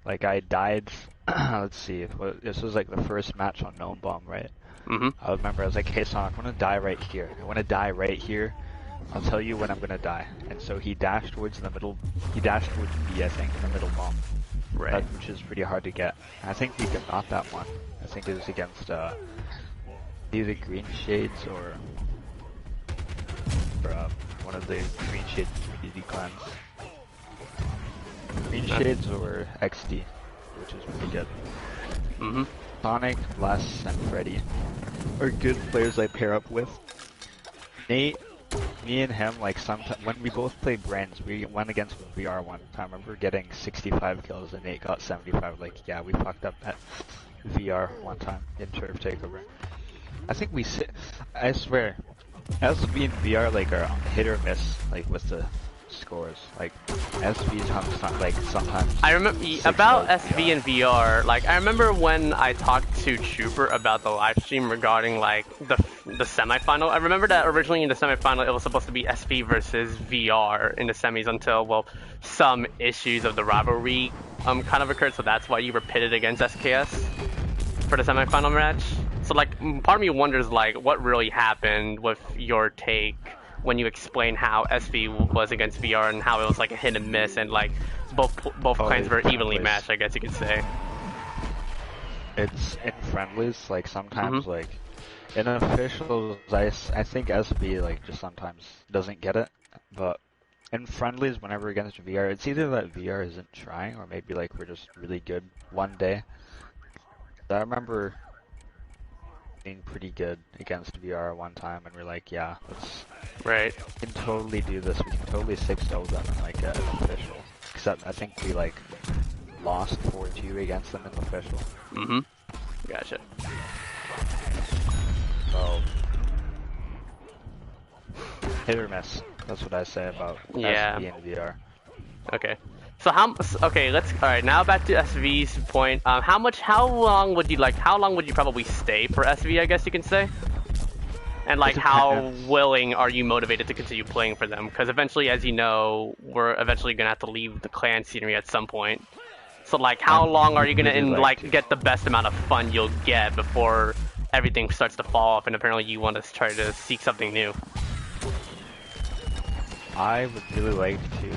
like I died, let's see, this was like the first match on Gnome Bomb, right? I remember I was like, hey Sonic, I'm gonna die right here, I'll tell you when I'm gonna die. And so he dashed towards B, I think, the middle bomb. Right. Which is pretty hard to get. I think we got that one. I think it was against either Green Shades or one of the Green Shades PvZ clans. Green Shades or XD, which is pretty good. Sonic, Bless, and Freddy are good players I pair up with. Nate, me and him, like sometimes when we both played Brands, we went against VR one time. I remember getting 65 kills and Nate got 75. Like, yeah, we fucked up at VR one time in Turf Takeover. I think I swear, SV and VR like are hit or miss, like with the scores. Like SV like sometimes. I remember about SV and VR. Like I remember when I talked to Trooper about the live stream regarding like the semifinal. I remember that originally in the semifinal it was supposed to be SV versus VR in the semis until some issues of the rivalry kind of occurred. So that's why you were pitted against SKS for the semifinal match. So like part of me wonders like what really happened with your take when you explain how SV was against VR and how it was like a hit and miss and like both clans were evenly matched, I guess you could say. It's in friendlies, like sometimes like in officials, I think SV like just sometimes doesn't get it, but in friendlies whenever against VR, it's either that VR isn't trying or maybe like we're just really good one day. I remember being pretty good against VR one time and we're like, yeah, we can totally do this, we can totally 6-0 them in like an official. except I think we like lost 4-2 against them in the official. Mm-hmm. Gotcha. So hit or miss. That's what I say about SV and VR. Okay. So alright, now back to SV's point. How long would you probably stay for SV, I guess you can say? And like, how willing are you motivated to continue playing for them? Because eventually, as you know, we're eventually gonna have to leave the clan scenery at some point. So like, how long are you gonna get the best amount of fun you'll get before everything starts to fall off and apparently you want to try to seek something new? I would really like to.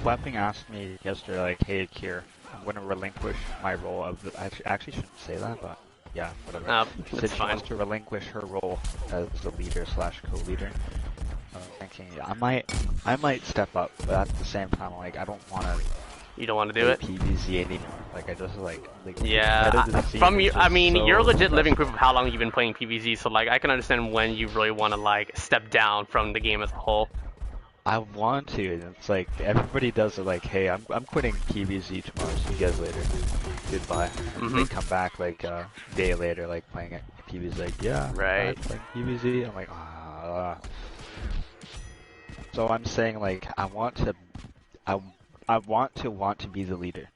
Flapping asked me yesterday, like, hey, Kier, I'm going to relinquish my role of the. I actually shouldn't say that, but yeah, whatever. She said she wants to relinquish her role as the leader / co-leader. Thinking, I might step up, but at the same time, like, I don't want to. You don't want to do it? PvZ anymore. Like, I just like yeah. You're legit living proof of how long you've been playing PvZ. So like, I can understand when you really want to like step down from the game as a whole. I want to. It's like everybody does it. Like, hey, I'm quitting PvZ tomorrow. See you guys later. Goodbye. And they come back like a day later, like playing at PvZ. Like, yeah, right. Like PvZ. I'm like, ah. So I'm saying like I want to be the leader.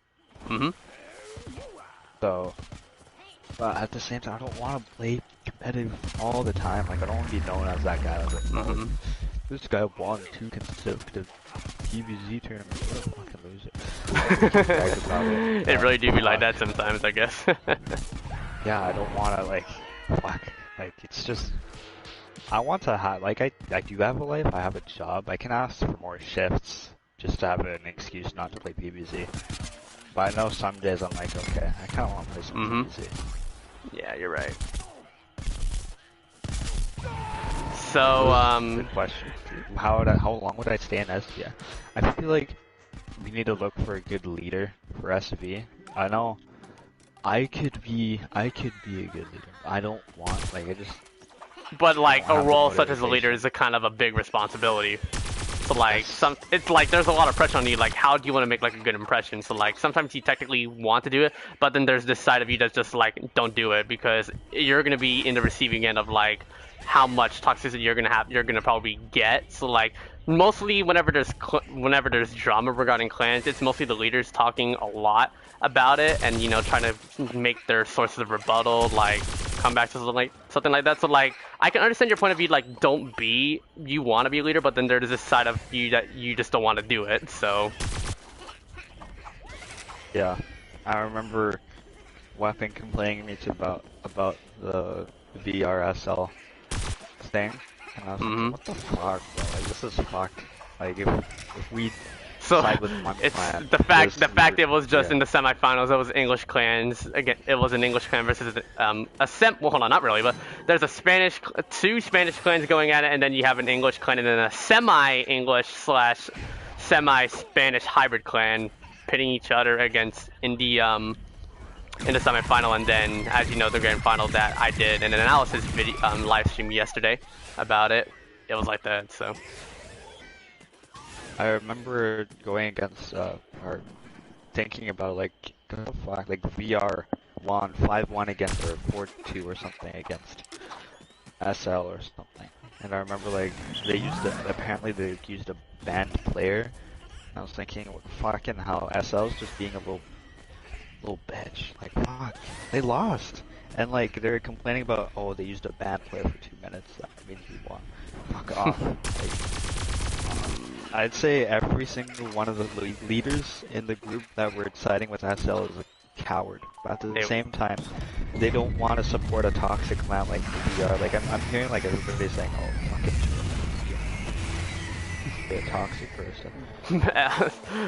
So, but at the same time, I don't want to play competitive all the time. Like, I don't want to be known as that guy. Like, this guy won 2 consecutive PvZ tournaments. What a fucking loser. It really do be like that sometimes, I guess. Yeah, I don't want to like, fuck. Like, it's just. I want to have like I do have a life. I have a job. I can ask for more shifts. Just to have an excuse not to play PvZ. But I know some days I'm like, okay, I kind of want to play some PvZ. Yeah, you're right. So, good question. How long would I stay in SV? I feel like we need to look for a good leader for SV. I know I could be a good leader. I don't want, like, But like, a role such as a leader is a kind of a big responsibility. So like, it's like there's a lot of pressure on you, like how do you want to make like a good impression? So like, sometimes you technically want to do it, but then there's this side of you that's just like, don't do it, because you're going to be in the receiving end of like, how much toxicity you're gonna probably get. So like, mostly whenever there's drama regarding clans, it's mostly the leaders talking a lot about it and, you know, trying to make their sources of rebuttal, like, come back to something like that. So like, I can understand your point of view, like, you want to be a leader, but then there's this side of you that you just don't want to do it, so. Yeah, I remember Weapon complaining to me about the VRSL thing, and I was like, what the fuck, bro? Like, this is fucked. Like, if we side with one clan, the fact it was just in the semifinals. It was English clans again. It was an English clan versus well, hold on, not really, but there's two Spanish clans going at it, and then you have an English clan and then a semi-English / semi-Spanish hybrid clan pitting each other against in the semifinal, and then, as you know, the grand final that I did an analysis video live stream yesterday about it. It was like that, so. I remember going against, or thinking about like, what the fuck, like VR won 5-1 against, or 4-2 or something against SL or something. And I remember like, apparently they used a banned player. And I was thinking, what fucking hell, SL's just being a little bitch. Like, fuck, they lost. And like, they're complaining about, oh, they used a banned player for 2 minutes. That means we won. Fuck off. Like, I'd say every single one of the leaders in the group that were siding with SL is a coward. But at the same time, they don't want to support a toxic clan like VR. Like, I'm hearing like everybody saying, oh, fucking a toxic person.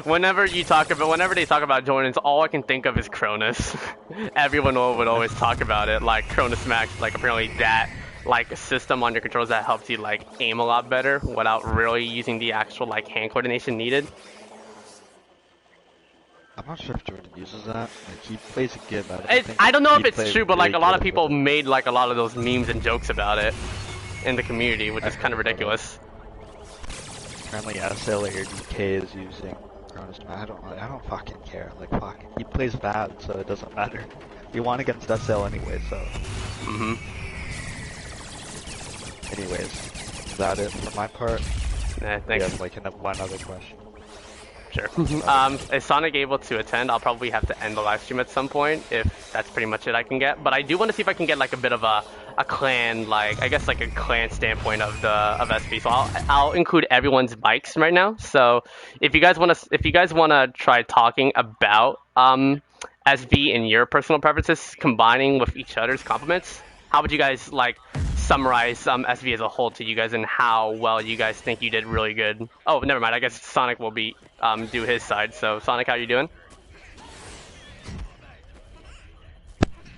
Whenever they talk about Jordans, all I can think of is Cronus. Everyone would always talk about it, like Cronus Max, like apparently that like system on your controls that helps you like aim a lot better without really using the actual like hand coordination needed. I'm not sure if Jordan uses that. Like, he plays a good, but I don't know if it's true, but like a lot of people made like a lot of those memes and jokes about it in the community, which is kind of ridiculous. Apparently SL or DK is using Cronus, man. I don't fucking care. Like, fuck. He plays bad, so it doesn't matter. We won against SL anyway, so. Anyways, is that it for my part? Yeah, thanks. Yeah, like, one other question. Sure. Is Sonic able to attend? I'll probably have to end the live stream at some point if that's pretty much it I can get. But I do want to see if I can get like a bit of a clan, like I guess like a clan standpoint of SV. So I'll include everyone's mics right now. So if you guys wanna try talking about SV and your personal preferences combining with each other's compliments, how would you guys like summarize SV as a whole to you guys and how well you guys think you did really good? Oh, never mind. I guess Sonic will be do his side. So Sonic, how you doing?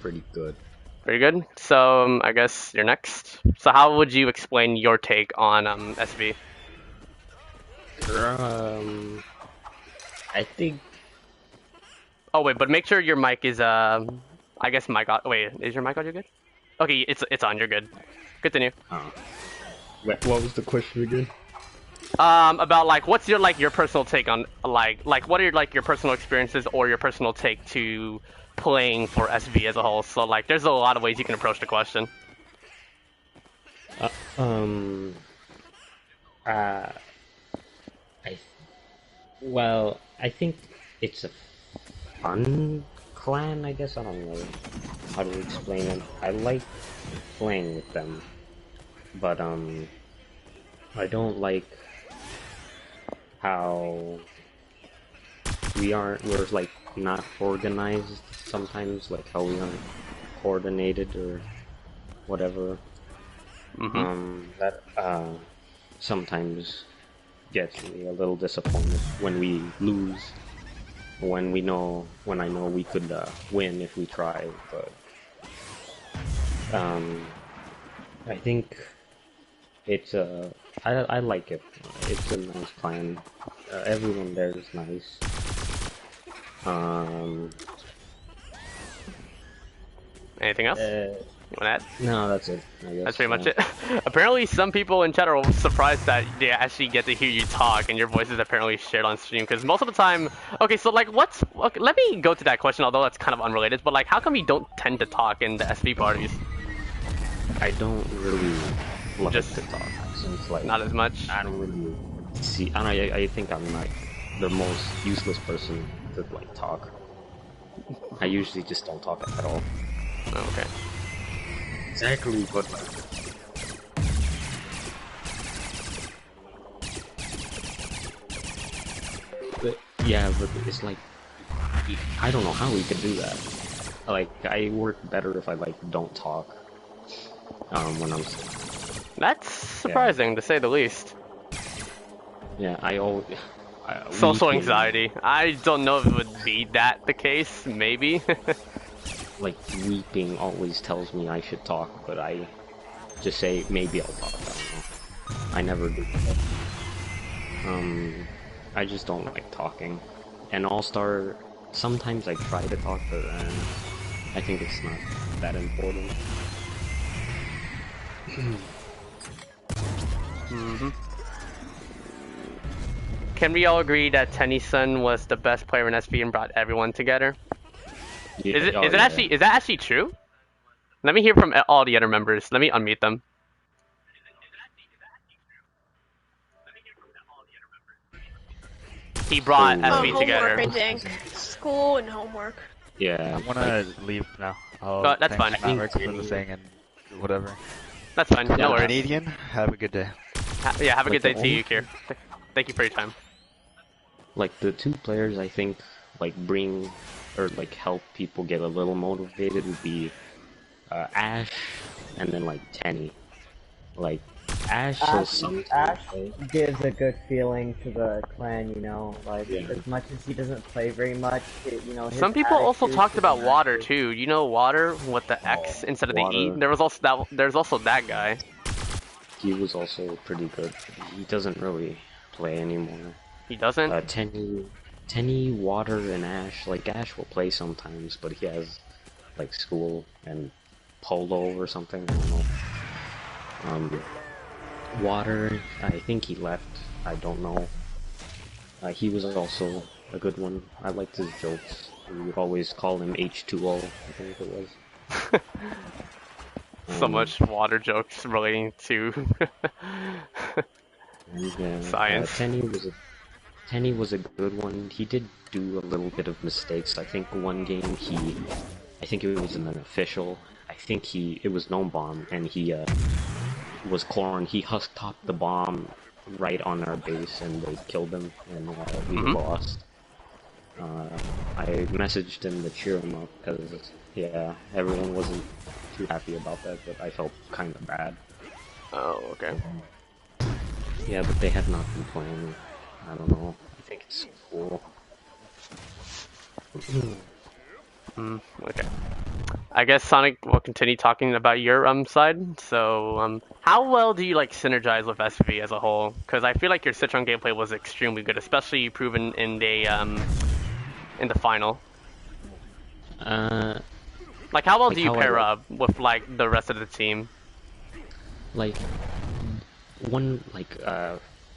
Pretty good. Pretty good. So I guess you're next. So how would you explain your take on SV? I think. Oh wait, but make sure your mic is I guess mic on. Wait, is your mic on? You're good. Okay, it's on. You're good. Continue. What was the question again? About like what's your personal take on like what are your personal experiences or your personal take to playing for SV as a whole? So like there's a lot of ways you can approach the question. I think it's a fun clan, I guess. I don't know how to explain it. I like playing with them, but I don't like how we're like not organized sometimes, like how we aren't coordinated or whatever. That sometimes gets me a little disappointed when we lose, when I know we could win if we try, but I think it's I like it. It's a nice clan. Everyone there is nice. Anything else? You want to add? No, that's it. I guess, that's pretty much it. Apparently, some people in chat are surprised that they actually get to hear you talk, and your voice is apparently shared on stream. Because most of the time, okay, so like, okay, let me go to that question, although that's kind of unrelated. But like, how come you don't tend to talk in the SV parties? I don't really love to talk. Since like not as much. I don't really see. And I think I'm like the most useless person to like talk. I usually just don't talk at all. Oh, okay. Exactly, but yeah, but it's like I don't know how we could do that. Like I work better if I like don't talk. When I'm. That's surprising to say the least. Yeah, I always. Social anxiety. I don't know if it would be that the case. Maybe. Like weeping always tells me I should talk, but I just say maybe I'll talk. I don't know. I never do. I just don't like talking. And All-Star, sometimes I try to talk, but I think it's not that important. Can we all agree that Tennyson was the best player in SV and brought everyone together? Yeah, is that actually true? Let me hear from all the other members. Let me unmute them. He brought SV together. Homework, I think. School and homework. Yeah. I'm gonna leave now. That's fine. Thanks for the thing and whatever. That's fine. No worries. Canadian, have a good day. Have a good day to you, Kier. Thank you for your time. Like the two players I think like bring or like help people get a little motivated would be Ash and then like Tenny. Like Ash gives a good feeling to the clan, you know, like as much as he doesn't play very much, some people also talked about Water too. You know Water with the X instead of the E? There's also that guy. He was also pretty good. He doesn't really play anymore. He doesn't? Tenny, Water, and Ash. Like, Ash will play sometimes, but he has, like, school and polo or something. I don't know. Water, I think he left. I don't know. He was also a good one. I liked his jokes. We would always call him H2O, I think it was. So much water jokes relating to science. Tenny was a good one. He did do a little bit of mistakes. I think one game I think it was in an official. I think it was Gnome Bomb, and he was Corn. He husk-topped the bomb right on our base, and they killed him, and we lost. I messaged him to cheer him up, because, yeah, everyone wasn't too happy about that, but I felt kind of bad. Oh, okay. Yeah, but they have not been playing. I don't know. I think it's cool. Okay. I guess Sonic will continue talking about your side. So, how well do you like synergize with SV as a whole? Because I feel like your Citron gameplay was extremely good, especially proven in the final. Like, how well do you pair up with like the rest of the team? Like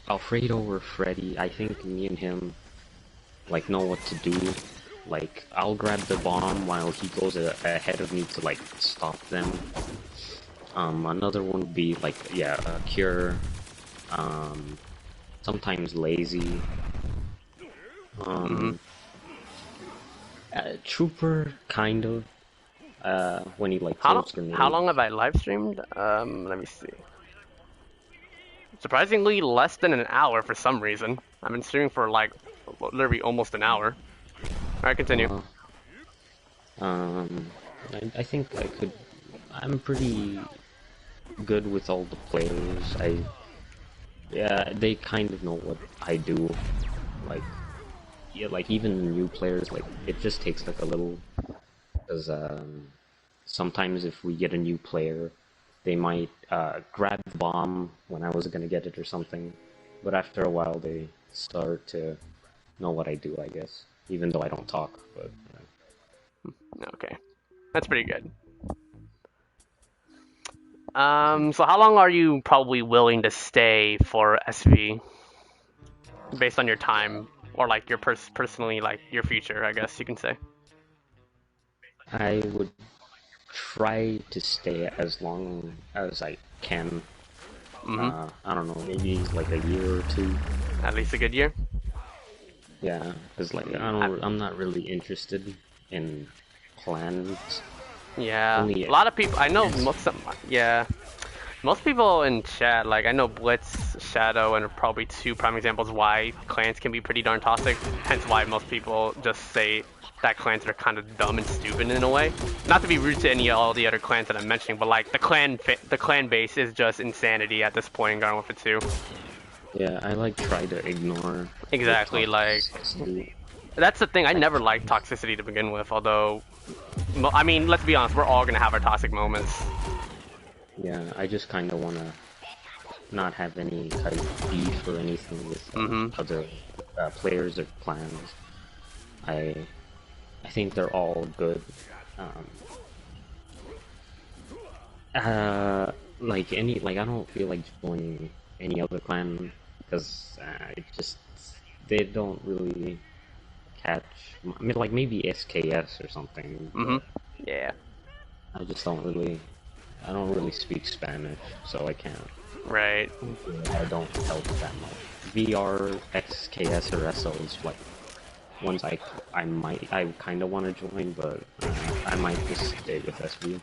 Alfredo or Freddy, I think me and him like know what to do. Like, I'll grab the bomb while he goes ahead of me to like stop them. Another one would be like, yeah, Cure. Sometimes Lazy. Trooper, kind of. When he like throws grenades. How long have I live streamed? Let me see. Surprisingly, less than an hour for some reason. I've been streaming for like literally almost an hour. Alright, continue. I think I'm pretty good with all the players. Yeah, they kind of know what I do. Like, yeah, like even new players, like, it just takes like a little, because sometimes if we get a new player, they might grab the bomb when I was gonna get it or something, but after a while they start to know what I do, I guess, even though I don't talk, but... Okay. That's pretty good. So how long are you probably willing to stay for SV? Based on your time, or like your personally, like your future, I guess you can say. I would try to stay as long as I can. I don't know, maybe like a year or two. At least a good year? Yeah, because like, I'm not really interested in clans. Yeah, a lot of people, I know most people in chat, like I know Blitz, Shadow, and probably two prime examples why clans can be pretty darn toxic, hence why most people just say that clans are kind of dumb and stupid in a way. Not to be rude to all the other clans that I'm mentioning, but like the clan base is just insanity at this point in Garden Warfare 2. Yeah, I like try to ignore... Exactly, like... That's the thing, I never liked toxicity to begin with, although... I mean, let's be honest, we're all gonna have our toxic moments. Yeah, I just kind of want to not have any kind of beef or anything with other players or clans. I think they're all good. I don't feel like joining any other clan because they don't really catch. I mean, like maybe SKS or something. Yeah. I don't really speak Spanish, so I can't. Right. I don't help that much. VR, XKS, or SL is like ones I kind of want to join, but I might just stay with SV.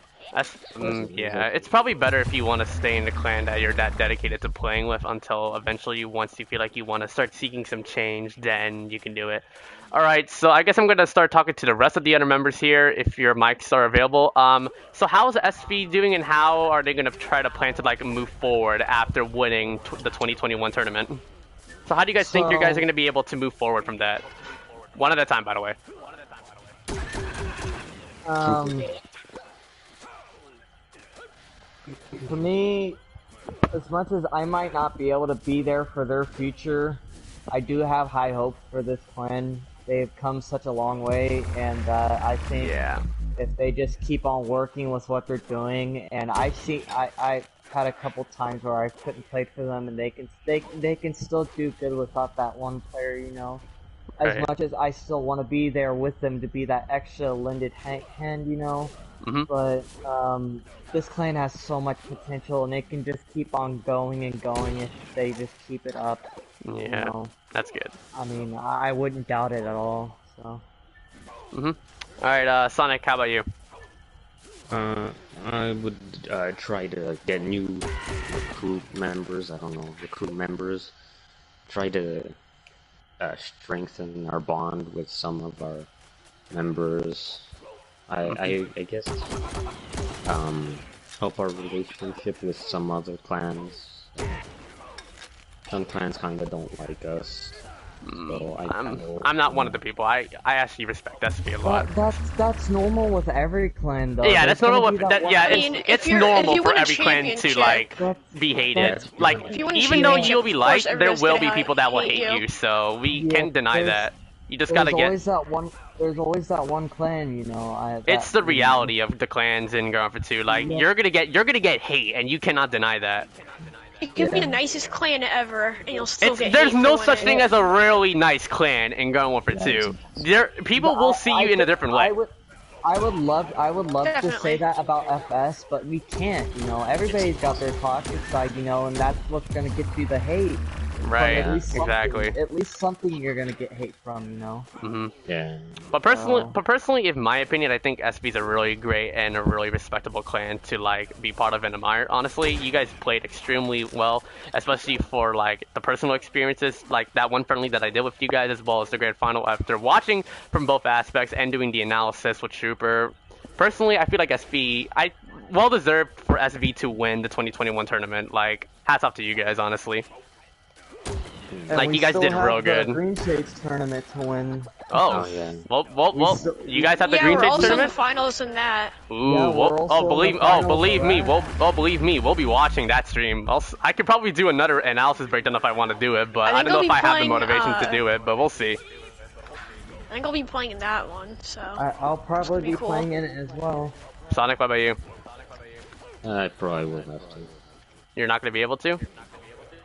Yeah, it's probably better if you want to stay in the clan that you're that dedicated to playing with until eventually, once you feel like you want to start seeking some change, then you can do it. Alright, so I guess I'm going to start talking to the rest of the other members here, if your mics are available. So how's SV doing, and how are they going to try to plan to like move forward after winning the 2021 tournament? So how do you guys think you guys are going to be able to move forward from that? One at a time, by the way. For me, as much as I might not be able to be there for their future, I do have high hopes for this clan. They've come such a long way, and I think if they just keep on working with what they're doing, and I had a couple times where I couldn't play for them, and they can still do good without that one player, you know. As Right. much as I still want to be there with them to be that extra lended hand, you know. Mm-hmm. But this clan has so much potential, and it can just keep on going and going if they just keep it up. Yeah, you know? that's good. I mean, I wouldn't doubt it at all. So. Mm-hmm. All right, Sonic, how about you? I would try to get new recruit members. I don't know, recruit members. Try to strengthen our bond with some of our members. I guess help our relationship with some other clans. Some clans kind of don't like us. So I'm not one of the people. I actually respect SB a lot. That's normal with every clan, though. Yeah, There's that's normal gonna with be that that. one Yeah, clan- it's normal for win a every clan to championship- like be hated. Like If you win a even though championship, you'll be of course liked, there everyone's will gonna be people that will hate hate you. you. So we Yeah, can deny there's- that. You just gotta There's get. always that one clan, you know. It's the reality of the clans in Garden for 2. Like Yeah. you're gonna get hate, and you cannot deny that. It could be the nicest clan ever, and you'll still get There's hate no for such winning. thing as a really nice clan in Garden Warfare 2. People will see you in a different way. I would love to Definitely. say that about FS, but we can't. You know, everybody's got their toxic side, you know, and that's what's gonna get you the hate. Right, At least something- exactly. At least something you're gonna get hate from, you know. Yeah. But personally, in my opinion, I think SB's a really great and a really respectable clan to like be part of and admire. Honestly, you guys played extremely well, especially for like the personal experiences, like that one friendly that I did with you guys, as well as the grand final. After watching from both aspects and doing the analysis with Trooper, personally, I feel like well deserved for SV to win the 2021 tournament. Like hats off to you guys, honestly. And Like, we you guys still did have real the good. Green Shades tournament to win. Oh, yeah. Well, you guys have the Yeah, Green we're Shades also in the tournament? finals in that. Ooh, Yeah, we're also in believe the finals me, of believe me, we'll be watching that stream. I could probably do another analysis breakdown if I want to do it, but I I think don't know I'll if be I have the playing, motivation to do it, but we'll see. I think I'll be playing in that one, so. I'll probably be be cool. playing in it as well. Sonic, what about you? I probably will have to. You're not going to be able to?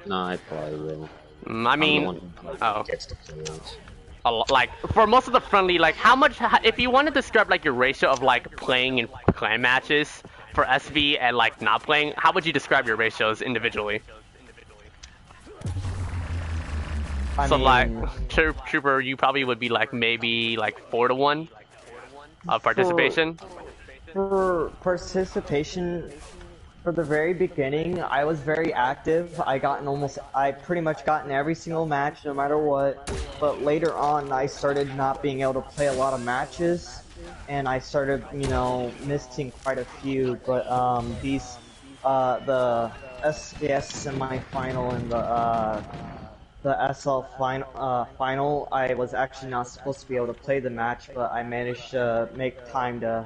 No, I probably will. I I'm the mean, one who oh. gets the kills. Like for most of the friendly, like if you want to describe like your ratio of like playing in clan matches for SV and like not playing, how would you describe your ratios individually? So like Trooper, you probably would be like maybe like 4-to-1 of participation. For participation, for the very beginning, I was very active. I pretty much got in every single match, no matter what. But later on, I started not being able to play a lot of matches, and I started, you know, missing quite a few. But the SDS semi-final and the SL final, I was actually not supposed to be able to play the match, but I managed to make time to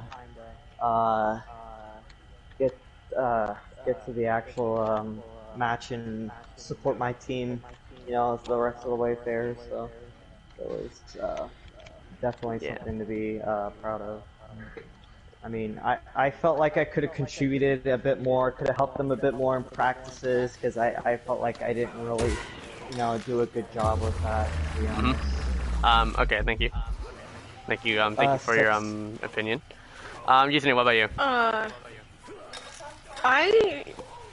get to the actual match and support my team, you know, the rest of the way there. So it was definitely something to be proud of. I mean, I felt like I could have contributed a bit more, could have helped them a bit more in practices, because I felt like I didn't really, you know, do a good job with that, to be honest. Okay, thank you. Thank you for your opinion. Username, what about you?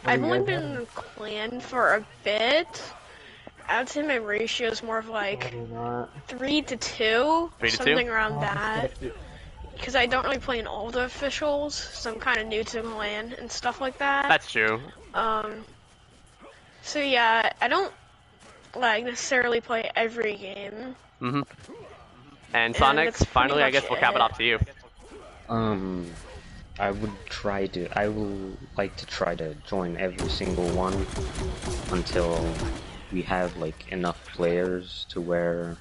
I've only been in the clan for a bit. I'd say my ratio is more of like 3 to 2, 3 to 2? something around that. Because I don't really play in all the officials, so I'm kind of new to the clan and stuff like that. That's true. So yeah, I don't like necessarily play every game. And Sonic, that's finally, pretty I guess much we'll cap it it. off to you. I will like to try to join every single one until we have like enough players to where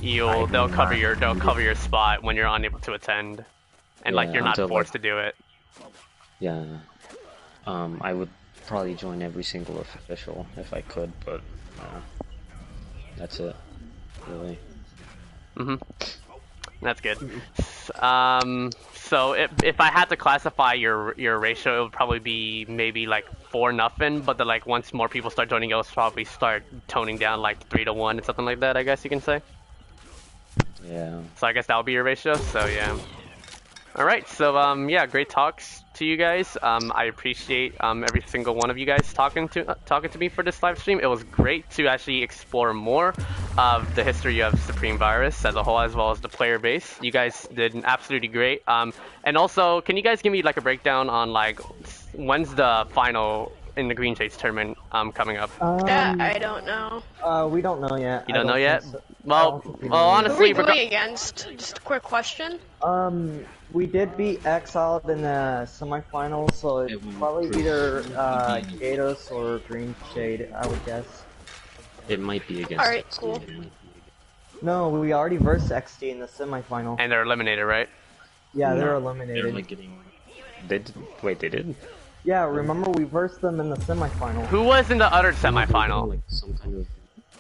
They'll cover your spot when you're unable to attend, and like Yeah, you're not until, forced to do it. Yeah. I would probably join every single official if I could, but that's it, really. That's good. So if I had to classify your ratio, it would probably be maybe like 4-0. But then like once more people start joining, it'll probably start toning down like 3-1 and something like that. I guess you can say. Yeah. So I guess that would be your ratio. So yeah. All right. So yeah, great talks to you guys. I appreciate every single one of you guys talking to me for this live stream. It was great to actually explore more of the history of Supreme Virus as a whole, as well as the player base. You guys did absolutely great. And also, can you guys give me like a breakdown on like when's the final in the Green Shades tournament coming up? That I don't know. We don't know yet. You don't know yet? So. Well, Who honestly, are we going against? Just a quick question. We did beat Exiled in the semifinals, so it's probably either Gatos or Green Shade, I would guess. It might be against. Alright, cool. No, we already versed XD in the semifinal. and they're eliminated, right? Yeah, they're They're eliminated. like getting. Wait, they did? Yeah, remember we versed them in the semifinal. Who was in the other semifinal? Like some kind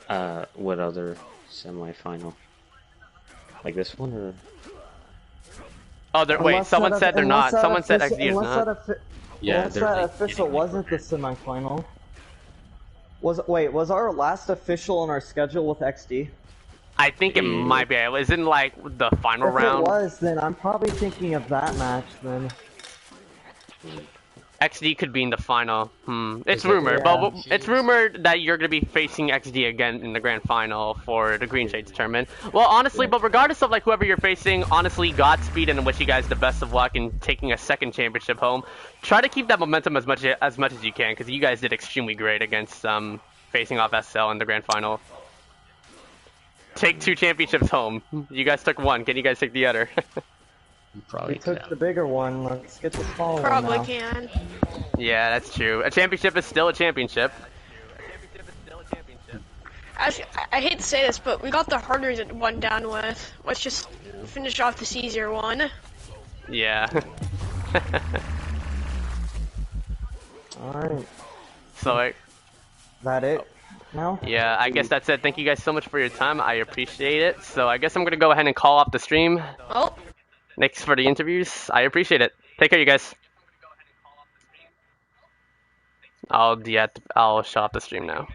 of. What other semifinal? Like this one or? Oh, wait, someone said they're not. Someone said XD is not. Yeah, unless that official wasn't the semifinal. Was our last official on our schedule with XD? I think it might be. It was in like the final round. If it was, then I'm probably thinking of that match then. XD could be in the final. It's rumored, but it's rumored that you're gonna be facing XD again in the grand final for the Green Shades tournament. Well, honestly, but regardless of like whoever you're facing, honestly, Godspeed and wish you guys the best of luck in taking a second championship home. Try to keep that momentum as much as you can, because you guys did extremely great against facing off SL in the grand final. Take 2 championships home. You guys took 1. Can you guys take the other? Probably We took the bigger one. Let's get the smaller Probably one now. can. Yeah, that's true. A championship is still a championship. Actually, I hate to say this, but we got the harder one down with. Let's just finish off this easier one. Yeah. Alright. So like, That it? No? yeah, I guess that's it. Thank you guys so much for your time. I appreciate it. So I guess I'm gonna go ahead and call off the stream. Oh. Thanks for the interviews. I appreciate it. Take care, you guys. I'll shut off the stream now.